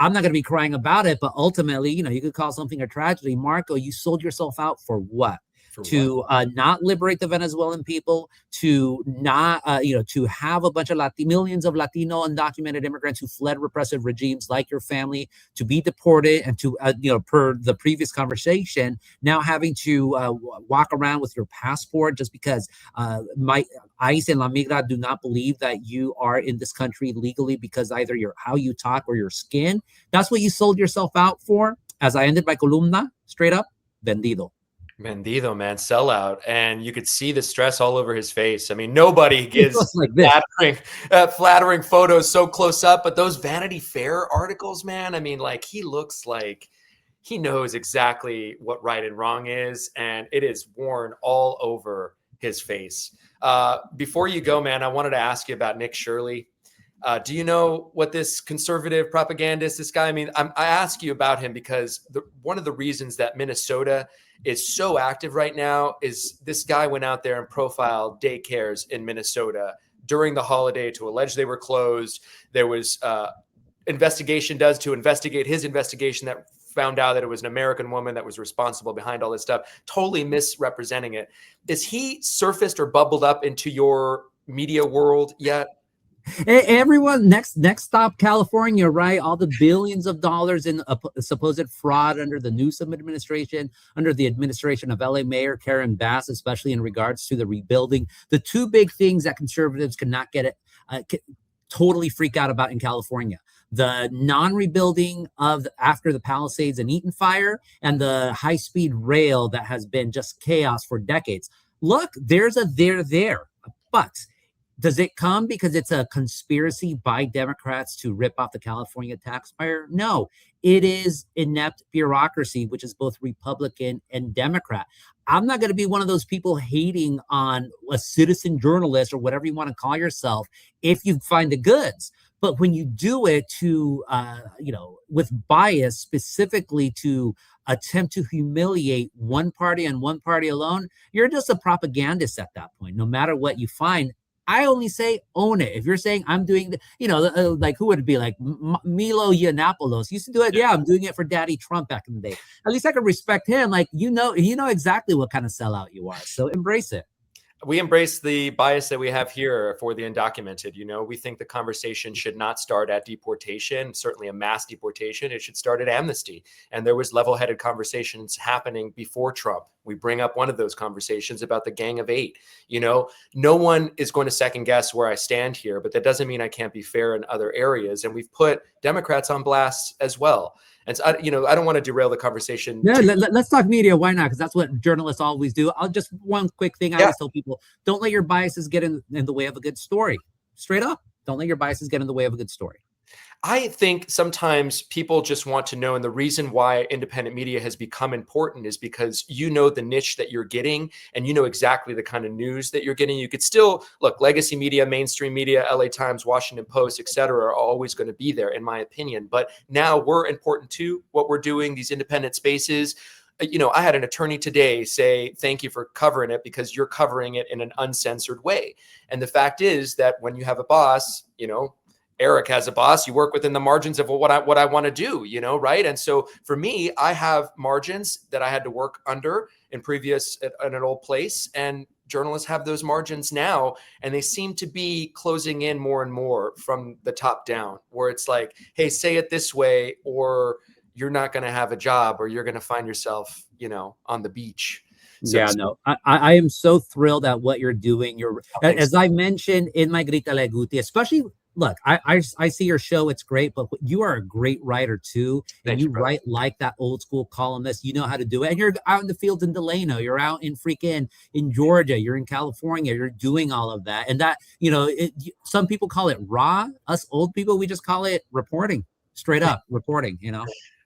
I'm not going to be crying about it, but ultimately, you could call something a tragedy. Marco, you sold yourself out for what? To not liberate the Venezuelan people, to not, to have a bunch of millions of Latino undocumented immigrants who fled repressive regimes like your family to be deported, and to, per the previous conversation, now having to walk around with your passport just because my ICE and La Migra do not believe that you are in this country legally because either how you talk or your skin. That's what you sold yourself out for. As I ended my columna, straight up, vendido. Vendido, man, sellout. And you could see the stress all over his face. I mean, nobody gives like flattering photos so close up, but those Vanity Fair articles, man, I mean, like, he looks like he knows exactly what right and wrong is, and it is worn all over his face. Before you go, man, I wanted to ask you about Nick Shirley. Do you know what this conservative propagandist, this guy, I mean, I ask you about him because one of the reasons that Minnesota is so active right now is this guy went out there and profiled daycares in Minnesota during the holiday to allege they were closed. There was investigation to investigate his investigation that found out that it was an American woman that was responsible behind all this stuff, totally misrepresenting it. Is he surfaced or bubbled up into your media world yet? Hey, everyone, next stop, California, right? All the billions of dollars in supposed fraud under the Newsom administration, under the administration of LA Mayor Karen Bass, especially in regards to the rebuilding. The two big things that conservatives cannot totally freak out about in California: the non-rebuilding of after the Palisades and Eaton fire, and the high-speed rail that has been just chaos for decades. Look, there's a there, but Does it come because it's a conspiracy by Democrats to rip off the California taxpayer? No, it is inept bureaucracy, which is both Republican and Democrat. I'm not going to be one of those people hating on a citizen journalist or whatever you want to call yourself if you find the goods. But when you do it to, with bias, specifically to attempt to humiliate one party and one party alone, you're just a propagandist at that point, no matter what you find. I only say own it. If you're saying I'm doing like who would it be? Like Milo Yiannopoulos used to do it. Yeah, I'm doing it for Daddy Trump back in the day. At least I can respect him. Like, you know exactly what kind of sellout you are. So embrace it. We embrace the bias that we have here for the undocumented. We think the conversation should not start at deportation, certainly a mass deportation. It should start at amnesty. And there was level-headed conversations happening before Trump. We bring up one of those conversations about the Gang of Eight. No one is going to second guess where I stand here, but that doesn't mean I can't be fair in other areas. And we've put Democrats on blast as well. And so, I don't want to derail the conversation. Yeah, let's talk media. Why not? Because that's what journalists always do. I'll just one quick thing. I always tell people, don't let your biases get in the way of a good story. Straight up, don't let your biases get in the way of a good story. I think sometimes people just want to know, and the reason why independent media has become important is because you know the niche that you're getting and you know exactly the kind of news that you're getting. You could still look, legacy media, mainstream media, LA Times, Washington Post, et cetera, are always going to be there, in my opinion. But now we're important too, what we're doing, these independent spaces. I had an attorney today say, thank you for covering it because you're covering it in an uncensored way. And the fact is that when you have a boss, Eric has a boss, you work within the margins of what I want to do, right? And so for me, I have margins that I had to work under in an old place, and journalists have those margins now, and they seem to be closing in more and more from the top down, where it's like, hey, say it this way, or you're not going to have a job, or you're going to find yourself, on the beach. So I am so thrilled at what you're doing. As I mentioned in my Grita Leguti, especially, look, I see your show. It's great, but you are a great writer too. And you write like that old school columnist. You know how to do it. And you're out in the fields in Delano. You're out in in Georgia. You're in California. You're doing all of that. And that, some people call it raw. Us old people, we just call it reporting. Straight up reporting,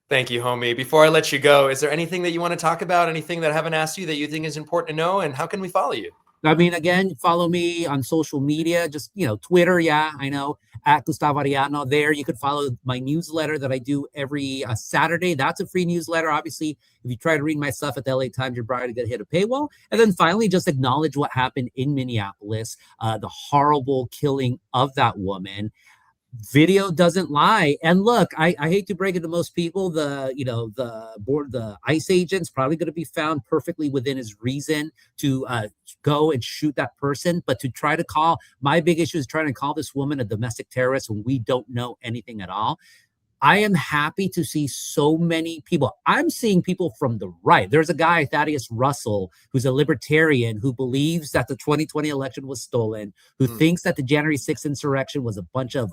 Thank you, homie. Before I let you go, is there anything that you want to talk about? Anything that I haven't asked you that you think is important to know? And how can we follow you? I mean, again, follow me on social media, just, Twitter. Yeah, I know, at Gustavo Arellano. There, you could follow my newsletter that I do every Saturday. That's a free newsletter. Obviously, if you try to read my stuff at the LA Times, you're probably going to hit a paywall. And then finally, just acknowledge what happened in Minneapolis, the horrible killing of that woman. Video doesn't lie. And look, I hate to break it to most people, the ICE agent's probably going to be found perfectly within his reason to go and shoot that person. But to try to my big issue is trying to call this woman a domestic terrorist when we don't know anything at all. I am happy to see so many people. I'm seeing people from the right. There's a guy, Thaddeus Russell, who's a libertarian who believes that the 2020 election was stolen, who thinks that the January 6th insurrection was a bunch of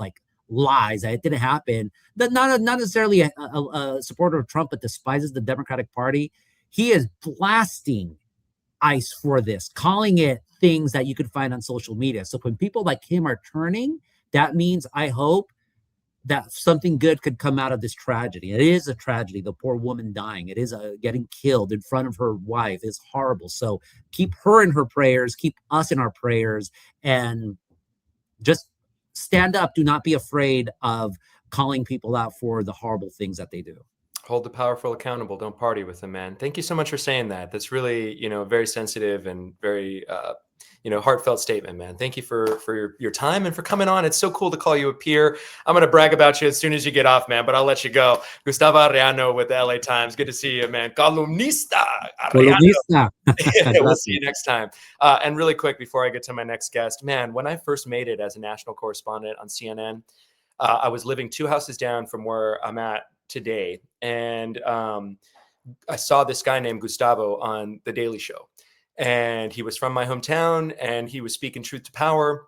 lies, that it didn't happen, that not necessarily a supporter of Trump, but despises the Democratic Party. He is blasting ICE for this, calling it things that you could find on social media. So when people like him are turning, that means I hope that something good could come out of this tragedy. It is a tragedy, the poor woman dying. It is getting killed in front of her wife is horrible. So keep her in her prayers, keep us in our prayers, and just stand up. Do not be afraid of calling people out for the horrible things that they do. Hold the powerful accountable. Don't party with them, man. Thank you so much for saying that. That's really, very sensitive and very, heartfelt statement, man. Thank you for your time and for coming on. It's so cool to call you a peer. I'm going to brag about you as soon as you get off, man, but I'll let you go. Gustavo Arellano with the LA Times. Good to see you, man. Columnista. Columnista. We'll see you next time. And really quick, before I get to my next guest, man, when I first made it as a national correspondent on CNN, I was living 2 houses down from where I'm at today. And I saw this guy named Gustavo on The Daily Show. And he was from my hometown, and he was speaking truth to power.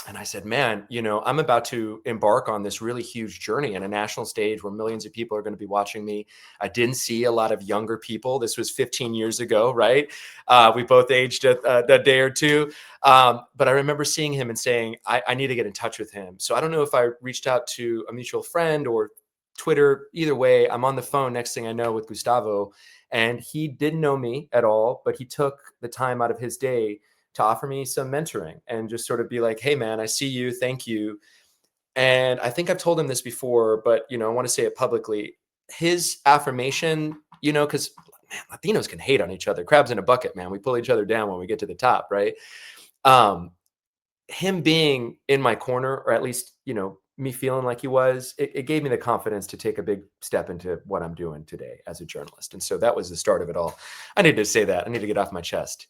And I said, man, I'm about to embark on this really huge journey in a national stage where millions of people are going to be watching me. I didn't see a lot of younger people. This was 15 years ago, right? We both aged a day or two. But I remember seeing him and saying, I need to get in touch with him. So I don't know if I reached out to a mutual friend or Twitter. Either way, I'm on the phone next thing I know with Gustavo. And he didn't know me at all, but he took the time out of his day to offer me some mentoring and just sort of be like, hey, man, I see you. Thank you. And I think I've told him this before, but, I want to say it publicly. His affirmation, because man, Latinos can hate on each other. Crabs in a bucket, man. We pull each other down when we get to the top, right? Him being in my corner, or at least, me feeling like he was, it gave me the confidence to take a big step into what I'm doing today as a journalist. And so that was the start of it all. I need to say that. I need to get off my chest.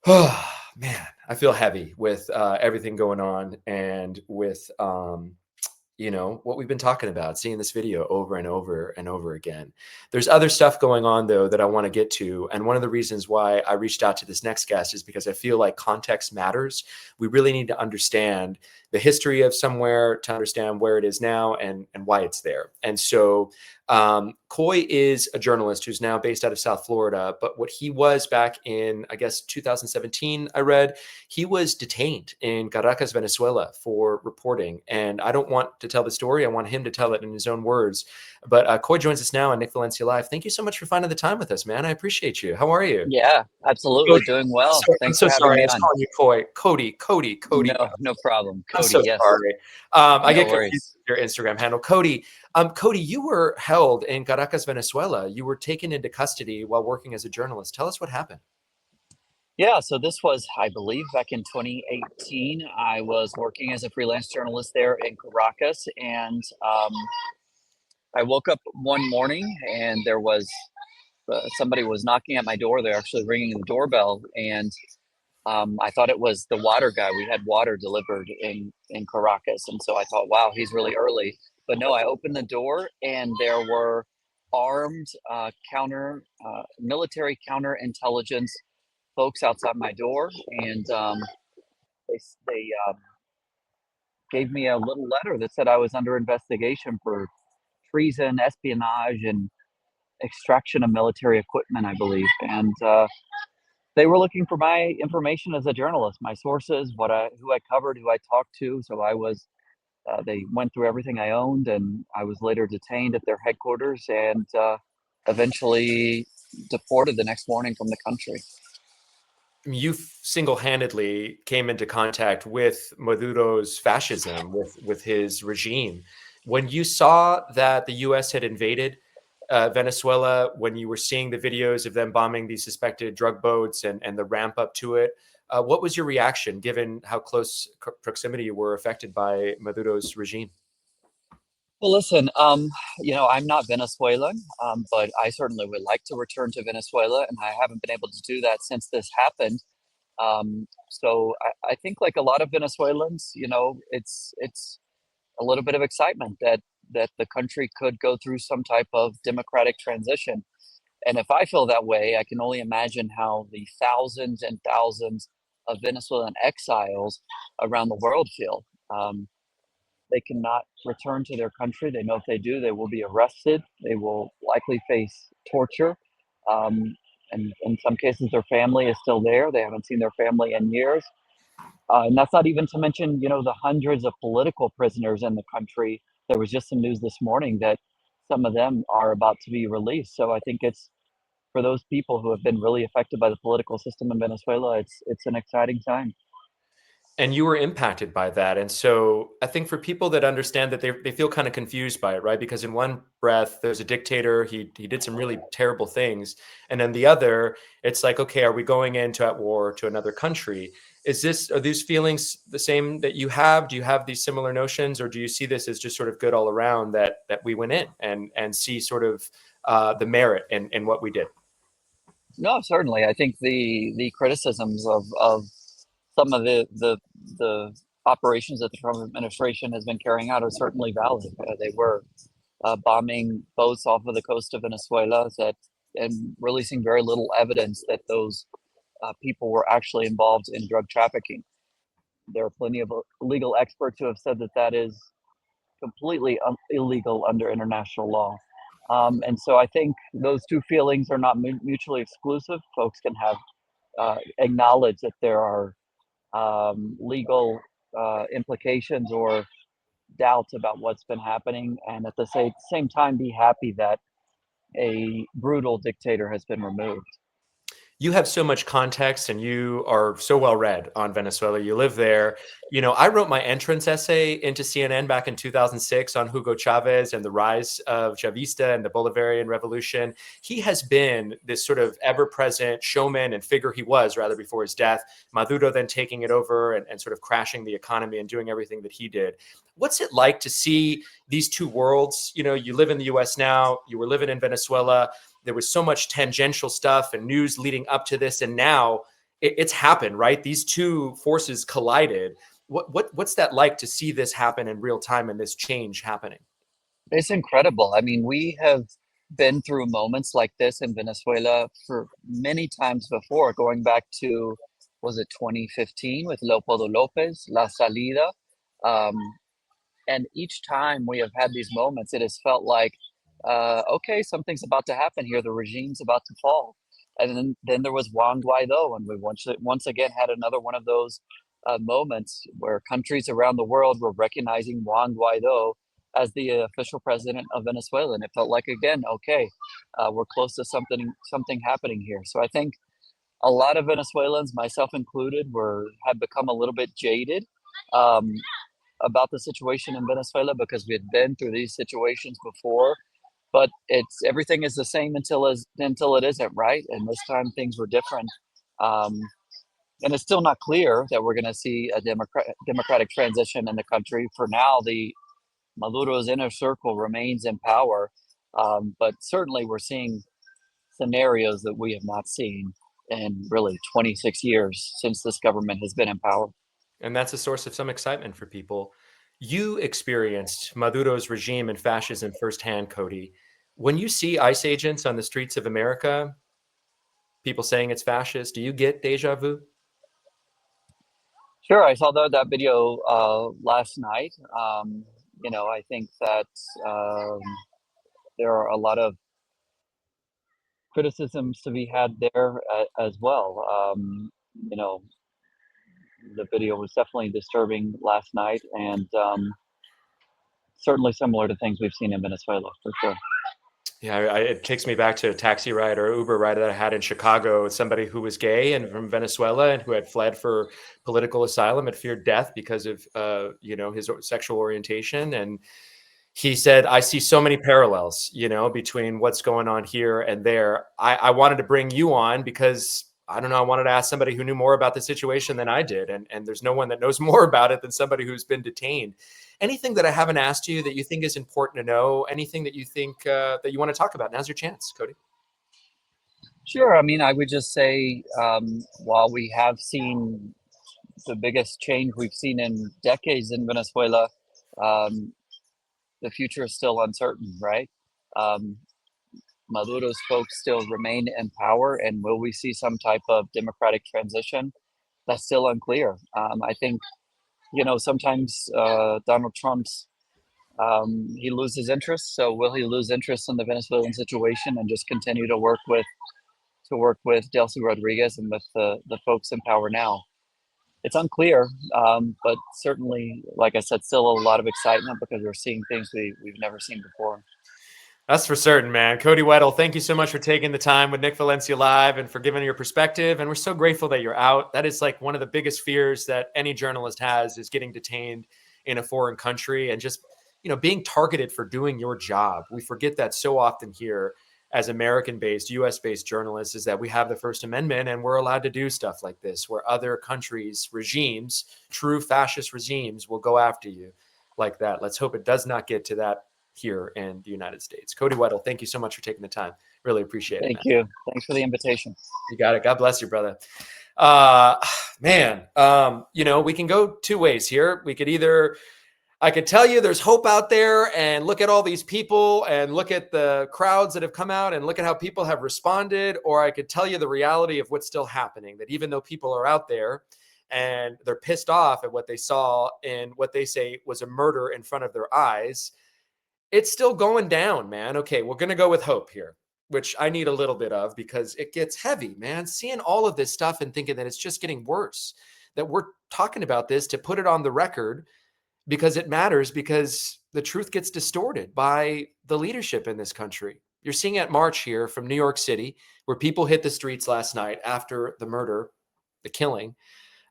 Oh, man, I feel heavy with everything going on and with, what we've been talking about, seeing this video over and over and over again. There's other stuff going on, though, that I want to get to. And one of the reasons why I reached out to this next guest is because I feel like context matters. We really need to understand the history of somewhere to understand where it is now and why it's there. And so Coy is a journalist who's now based out of South Florida, but what he was back in, I guess, 2017, I read, he was detained in Caracas, Venezuela for reporting. And I don't want to tell the story. I want him to tell it in his own words. But Coy joins us now on Nick Valencia Live. Thank you so much for finding the time with us, man. I appreciate you. How are you? Yeah, absolutely. Doing well. I'm Thanks so for having sorry. me I was on. calling you Coy. Cody. No problem. I'm Cody, so yes. sorry. I No get confused worries. with your Instagram handle. Cody, you were held in Caracas, Venezuela. You were taken into custody while working as a journalist. Tell us what happened. Yeah, so this was, I believe, back in 2018. I was working as a freelance journalist there in Caracas, and I woke up one morning and there was somebody was knocking at my door. They're actually ringing the doorbell, and I thought it was the water guy. We had water delivered in Caracas, and so I thought, wow, he's really early. But no, I opened the door, and there were armed military counterintelligence folks outside my door, and they gave me a little letter that said I was under investigation for treason, espionage, and extraction of military equipment, I believe, and they were looking for my information as a journalist, my sources, who I covered, who I talked to. So I was. They went through everything I owned, and I was later detained at their headquarters and eventually deported the next morning from the country. You single-handedly came into contact with Maduro's fascism, with his regime. When you saw that the U.S. had invaded Venezuela, when you were seeing the videos of them bombing these suspected drug boats and the ramp up to it, what was your reaction, given how close proximity you were affected by Maduro's regime? Well, listen, I'm not Venezuelan, but I certainly would like to return to Venezuela, and I haven't been able to do that since this happened. So I think, like a lot of Venezuelans, it's a little bit of excitement that the country could go through some type of democratic transition. And if I feel that way, I can only imagine how the thousands and thousands of Venezuelan exiles around the world feel. They cannot return to their country. They know if they do, they will be arrested. They will likely face torture. And in some cases, their family is still there. They haven't seen their family in years. And that's not even to mention, the hundreds of political prisoners in the country. There was just some news this morning that some of them are about to be released. So I think it's for those people who have been really affected by the political system in Venezuela, it's an exciting time. And you were impacted by that. And so I think for people that understand that they feel kind of confused by it, right? Because in one breath, there's a dictator, he did some really terrible things. And then the other, it's like, okay, are we going into at war to another country? Are these feelings the same that you have? Do you have these similar notions, or do you see this as just sort of good all around that we went in and see sort of the merit in what we did? No, certainly. I think the criticisms of some of the operations that the Trump administration has been carrying out are certainly valid. They were bombing boats off of the coast of Venezuela and releasing very little evidence that those people were actually involved in drug trafficking. there are plenty of legal experts who have said that that is completely illegal under international law. And so I think those two feelings are not mutually exclusive. Folks can have acknowledge that there are legal implications or doubts about what's been happening, and at the same time be happy that a brutal dictator has been removed. You have so much context and you are so well read on Venezuela. You live there. You know, I wrote my entrance essay into CNN back in 2006 on Hugo Chavez and the rise of Chavista and the Bolivarian Revolution. He has been this sort of ever-present showman and figure he was rather before his death. Maduro then taking it over and sort of crashing the economy and doing everything that he did. What's it like to see these two worlds? You know, you live in the US now, you were living in Venezuela. There was so much tangential stuff and news leading up to this, and now it's happened, right? These two forces collided. What's that like to see this happen in real time and this change happening? It's incredible. I mean, we have been through moments like this in Venezuela for many times before, going back to, was it 2015 with Leopoldo Lopez, La Salida? Um, and each time we have had these moments, it has felt like, okay, something's about to happen here. The regime's about to fall. And then there was Juan Guaido, and we once again had another one of those moments where countries around the world were recognizing Juan Guaido as the official president of Venezuela, and it felt like, again, okay, we're close to something happening here. So I think a lot of Venezuelans, myself included, have become a little bit jaded about the situation in Venezuela because we had been through these situations before. But everything is the same until it isn't, right? And this time things were different. And it's still not clear that we're going to see a democratic transition in the country. For now, the Maduro's inner circle remains in power, but certainly we're seeing scenarios that we have not seen in really 26 years since this government has been in power. And that's a source of some excitement for people. You experienced Maduro's regime and fascism firsthand, Cody. When you see ICE agents on the streets of America, people saying it's fascist, do you get deja vu? Sure, I saw that video last night. I think that there are a lot of criticisms to be had there as well. The video was definitely disturbing last night, and certainly similar to things we've seen in Venezuela, for sure. Yeah, it takes me back to a taxi ride or Uber ride that I had in Chicago with somebody who was gay and from Venezuela and who had fled for political asylum and feared death because of his sexual orientation. And he said, I see so many parallels, between what's going on here and there. I wanted to bring you on because, I don't know, I wanted to ask somebody who knew more about the situation than I did. And there's no one that knows more about it than somebody who's been detained. Anything that I haven't asked you that you think is important to know? Anything that you think that you want to talk about? Now's your chance, Cody. Sure. I mean, I would just say, while we have seen the biggest change we've seen in decades in Venezuela, the future is still uncertain, right? Maduro's folks still remain in power, and will we see some type of democratic transition? That's still unclear. I think, sometimes Donald Trump's, he loses interest. So will he lose interest in the Venezuelan situation and just continue to work with Delcy Rodriguez and with the folks in power now? It's unclear, but certainly, like I said, still a lot of excitement because we're seeing things we've never seen before. That's for certain, man. Cody Weddle, thank you so much for taking the time with Nick Valencia Live and for giving your perspective. And we're so grateful that you're out. That is like one of the biggest fears that any journalist has, is getting detained in a foreign country and just, being targeted for doing your job. We forget that so often here as American-based, US-based journalists, is that we have the First Amendment and we're allowed to do stuff like this, where other countries, regimes, true fascist regimes, will go after you like that. Let's hope it does not get to that here in the United States. Cody Weddle, thank you so much for taking the time. Really appreciate it. Thank you. Thanks for the invitation. You got it. God bless you, brother. We can go two ways here. I could tell you there's hope out there and look at all these people and look at the crowds that have come out and look at how people have responded. Or I could tell you the reality of what's still happening, that even though people are out there, and they're pissed off at what they saw in what they say was a murder in front of their eyes, it's still going down, man. Okay, we're going to go with hope here, which I need a little bit of because it gets heavy, man. Seeing all of this stuff and thinking that it's just getting worse, that we're talking about this to put it on the record because it matters, because the truth gets distorted by the leadership in this country. You're seeing at March here from New York City, where people hit the streets last night after the murder, the killing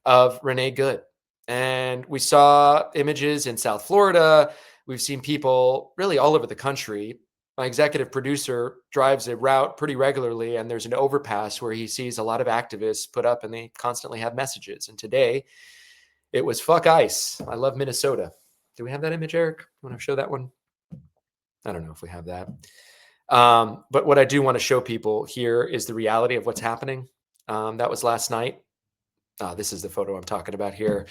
of Renee Good. And we saw images in South Florida. We've seen people really all over the country. My executive producer drives a route pretty regularly, and there's an overpass where he sees a lot of activists put up, and they constantly have messages. And today it was fuck ICE. I love Minnesota. Do we have that image, Eric? You want to show that one? I don't know if we have that. But what I do want to show people here is the reality of what's happening. That was last night. This is the photo I'm talking about here.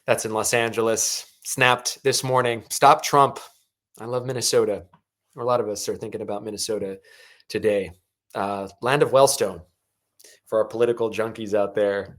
That's in Los Angeles. Snapped this morning. Stop Trump. I love Minnesota. A lot of us are thinking about Minnesota today. Land of Wellstone for our political junkies out there.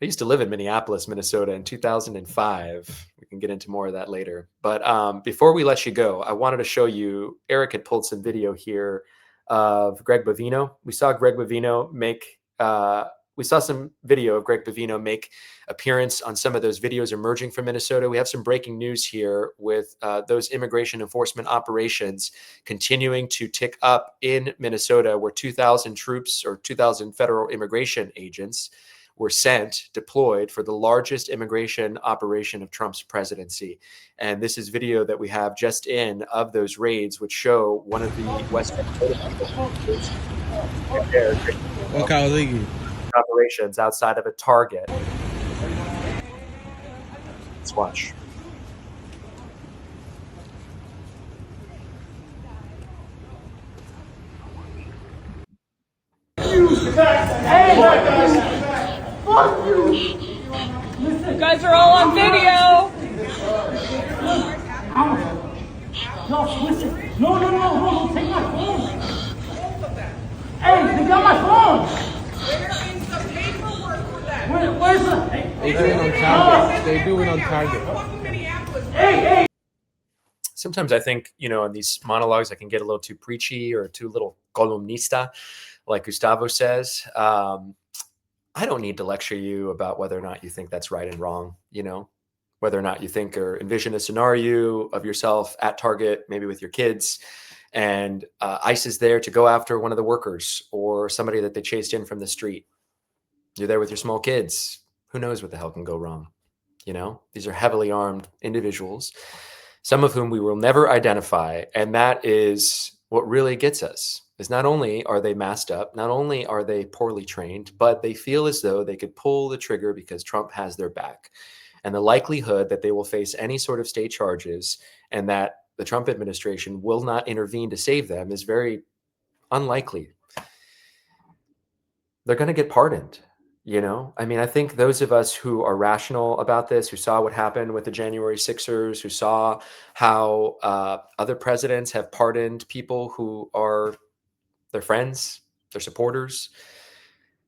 I used to live in Minneapolis, Minnesota in 2005. We can get into more of that later. But before we let you go, I wanted to show you, Eric had pulled some video here of Greg Bovino. We saw Greg Bovino make, we saw some video of Greg Bovino make appearance on some of those videos emerging from Minnesota. We have some breaking news here with those immigration enforcement operations continuing to tick up in Minnesota, where 2,000 troops or 2,000 federal immigration agents were deployed for the largest immigration operation of Trump's presidency. And this is video that we have just in of those raids, which show one of the Western operations outside of a Target. Let's watch. Fuck you! You guys are all on video! No, listen. No, take my phone. Hey, they got my phone. Where is the paperwork for that? Where's the... They do it on Target. They do it on Target. Hey! Sometimes I think, in these monologues, I can get a little too preachy or too little columnista, like Gustavo says. I don't need to lecture you about whether or not you think that's right and wrong, whether or not you think or envision a scenario of yourself at Target, maybe with your kids, and ICE is there to go after one of the workers or somebody that they chased in from the street. You're there with your small kids. Who knows what the hell can go wrong? These are heavily armed individuals, some of whom we will never identify. And that is what really gets us. Is not only are they masked up, not only are they poorly trained, but they feel as though they could pull the trigger because Trump has their back. And the likelihood that they will face any sort of state charges and that the Trump administration will not intervene to save them is very unlikely. They're going to get pardoned. I think those of us who are rational about this, who saw what happened with the January 6ers, who saw how other presidents have pardoned people who are their friends, their supporters.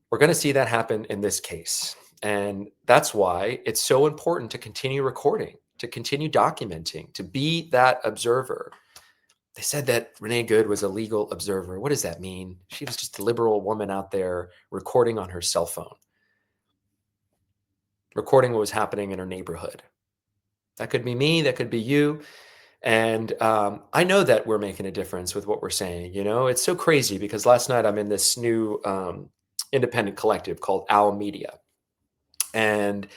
We're going to see that happen in this case. And that's why it's so important to continue recording, to continue documenting, to be that observer. They said that Renee Good was a legal observer. What does that mean? She was just a liberal woman out there recording on her cell phone, recording what was happening in her neighborhood. That could be me. That could be you. And I know that we're making a difference with what we're saying. It's so crazy because last night I'm in this new independent collective called Owl Media. And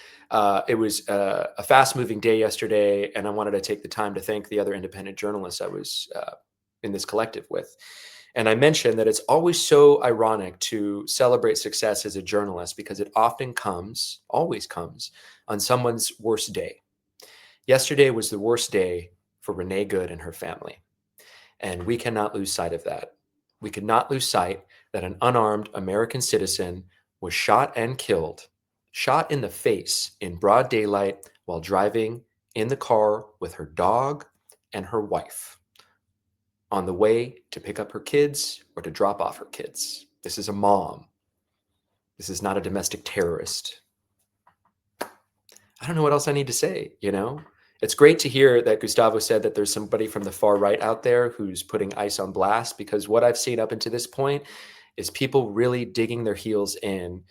it was a fast moving day yesterday. And I wanted to take the time to thank the other independent journalists I was in this collective with. And I mentioned that it's always so ironic to celebrate success as a journalist because it often always comes on someone's worst day. Yesterday was the worst day for Renee Good and her family. And we cannot lose sight of that. We cannot lose sight that an unarmed American citizen was shot and killed, shot in the face in broad daylight while driving in the car with her dog and her wife on the way to pick up her kids or to drop off her kids. This is a mom. This is not a domestic terrorist. I don't know what else I need to say, you know? It's great to hear that Gustavo said that there's somebody from the far right out there who's putting ICE on blast, because what I've seen up until this point is people really digging their heels in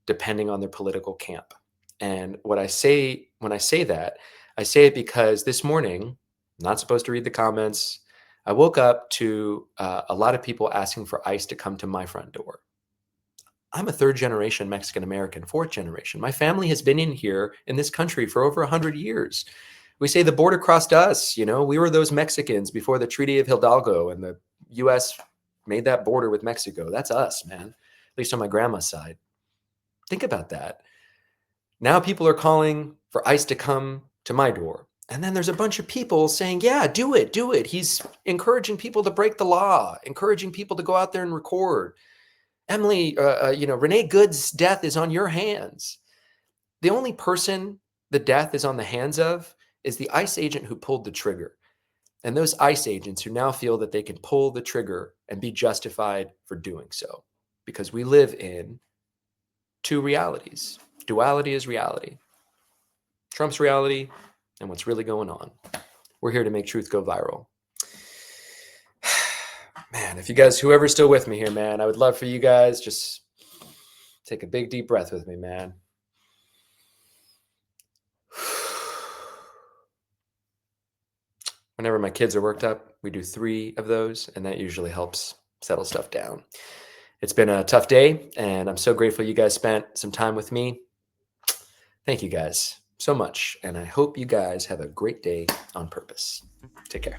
depending on their political camp. And what I say when I say that, I say it because this morning, I'm not supposed to read the comments. I woke up to a lot of people asking for ICE to come to my front door. I'm a third generation Mexican American, fourth generation. My family has been in here in this country for over 100 years. We say the border crossed us. You know, we were those Mexicans before the Treaty of Hidalgo and the U.S. made that border with Mexico. That's us, man, at least on my grandma's side. Think about that. Now people are calling for ICE to come to my door. And then there's a bunch of people saying, yeah, do it, do it. He's encouraging people to break the law, encouraging people to go out there and record. Emily, Renee Good's death is on your hands. The only person the death is on the hands of is the ICE agent who pulled the trigger. And those ICE agents who now feel that they can pull the trigger and be justified for doing so. Because we live in two realities. Duality is reality. Trump's reality and what's really going on. We're here to make truth go viral. Man, if you guys, whoever's still with me here, man, I would love for you guys just take a big deep breath with me, man. Whenever my kids are worked up, we do 3 of those, and that usually helps settle stuff down. It's been a tough day, and I'm so grateful you guys spent some time with me. Thank you guys so much, and I hope you guys have a great day on purpose. Take care.